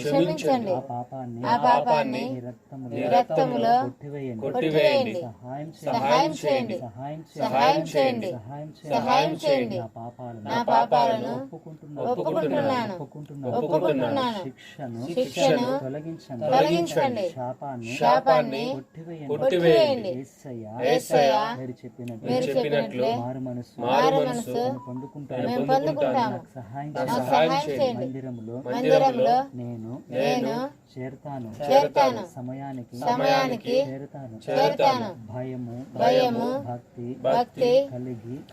క్షమించండి. ఆ పాపాన్ని నీ రక్తములో కొట్టివేయండి. సహాయం చేయండి. నా పాపాలను ఒప్పుకుంటున్నాను. శిక్షను తొలగించండి. శాపాన్ని కొట్టివేయండి. యేసయ్యా మీరు చెప్పినట్లు మారు మనసు మేము పొందుకుంటాము. సహాయం చేయండి. మందిరంలో నేను చేరతాను. సమయానికి చేరతాను. భయము భక్తి కలిగి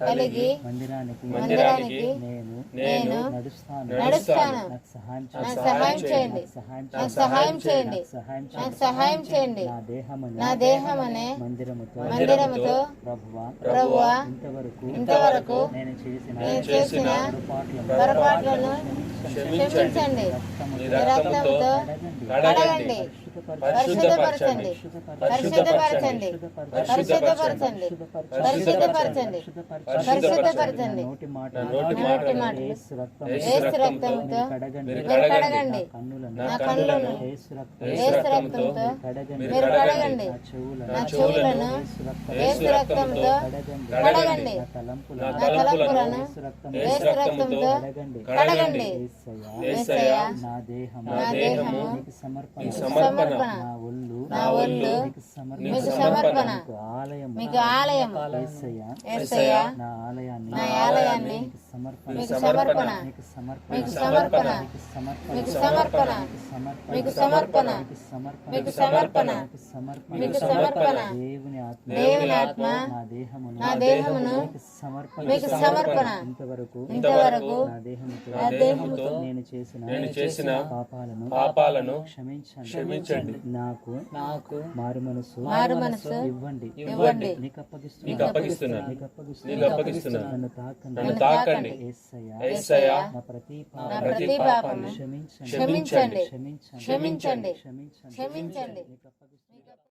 మందిరానికి నేను నడుస్తాను. సహాయం చేయండి. నా దేహమనే మందిరముతో ప్రభువా ఇంతవరకు నేను చేసిన పొరపాట్లను క్షమించండి. రక్తంతో కడగండి. పరిశుద్ధపరచండి. నోటి మాటలు యేసు రక్తంతో కడగండి. నా కన్నులను యేసు రక్తంతో కడగండి. నా చెవులను యేసు రక్తంతో కడగండి. నా తలంపులను యేసు రక్తంతో కడగండి. యేసయ్యా నా దేహము సమర్పణ. నా ఒళ్ళు మీకు సమర్పణ. మీకు ఆలయం. యేసయ్యా నా ఆలయాన్ని మీకు సమర్పణ. దేవుని ఆత్మ నా దేహమును మీకు సమర్పణ. ఇంతవరకు నా దేహముతో నేను చేసిన పాపాలను క్షమించండి. నాకు మారు మనసు ఇవ్వండి. నీకు అప్పగిస్తున్నాను. నన్ను తాకండి. యేసయ్యా నా ప్రతి పాపమును క్షమించండి.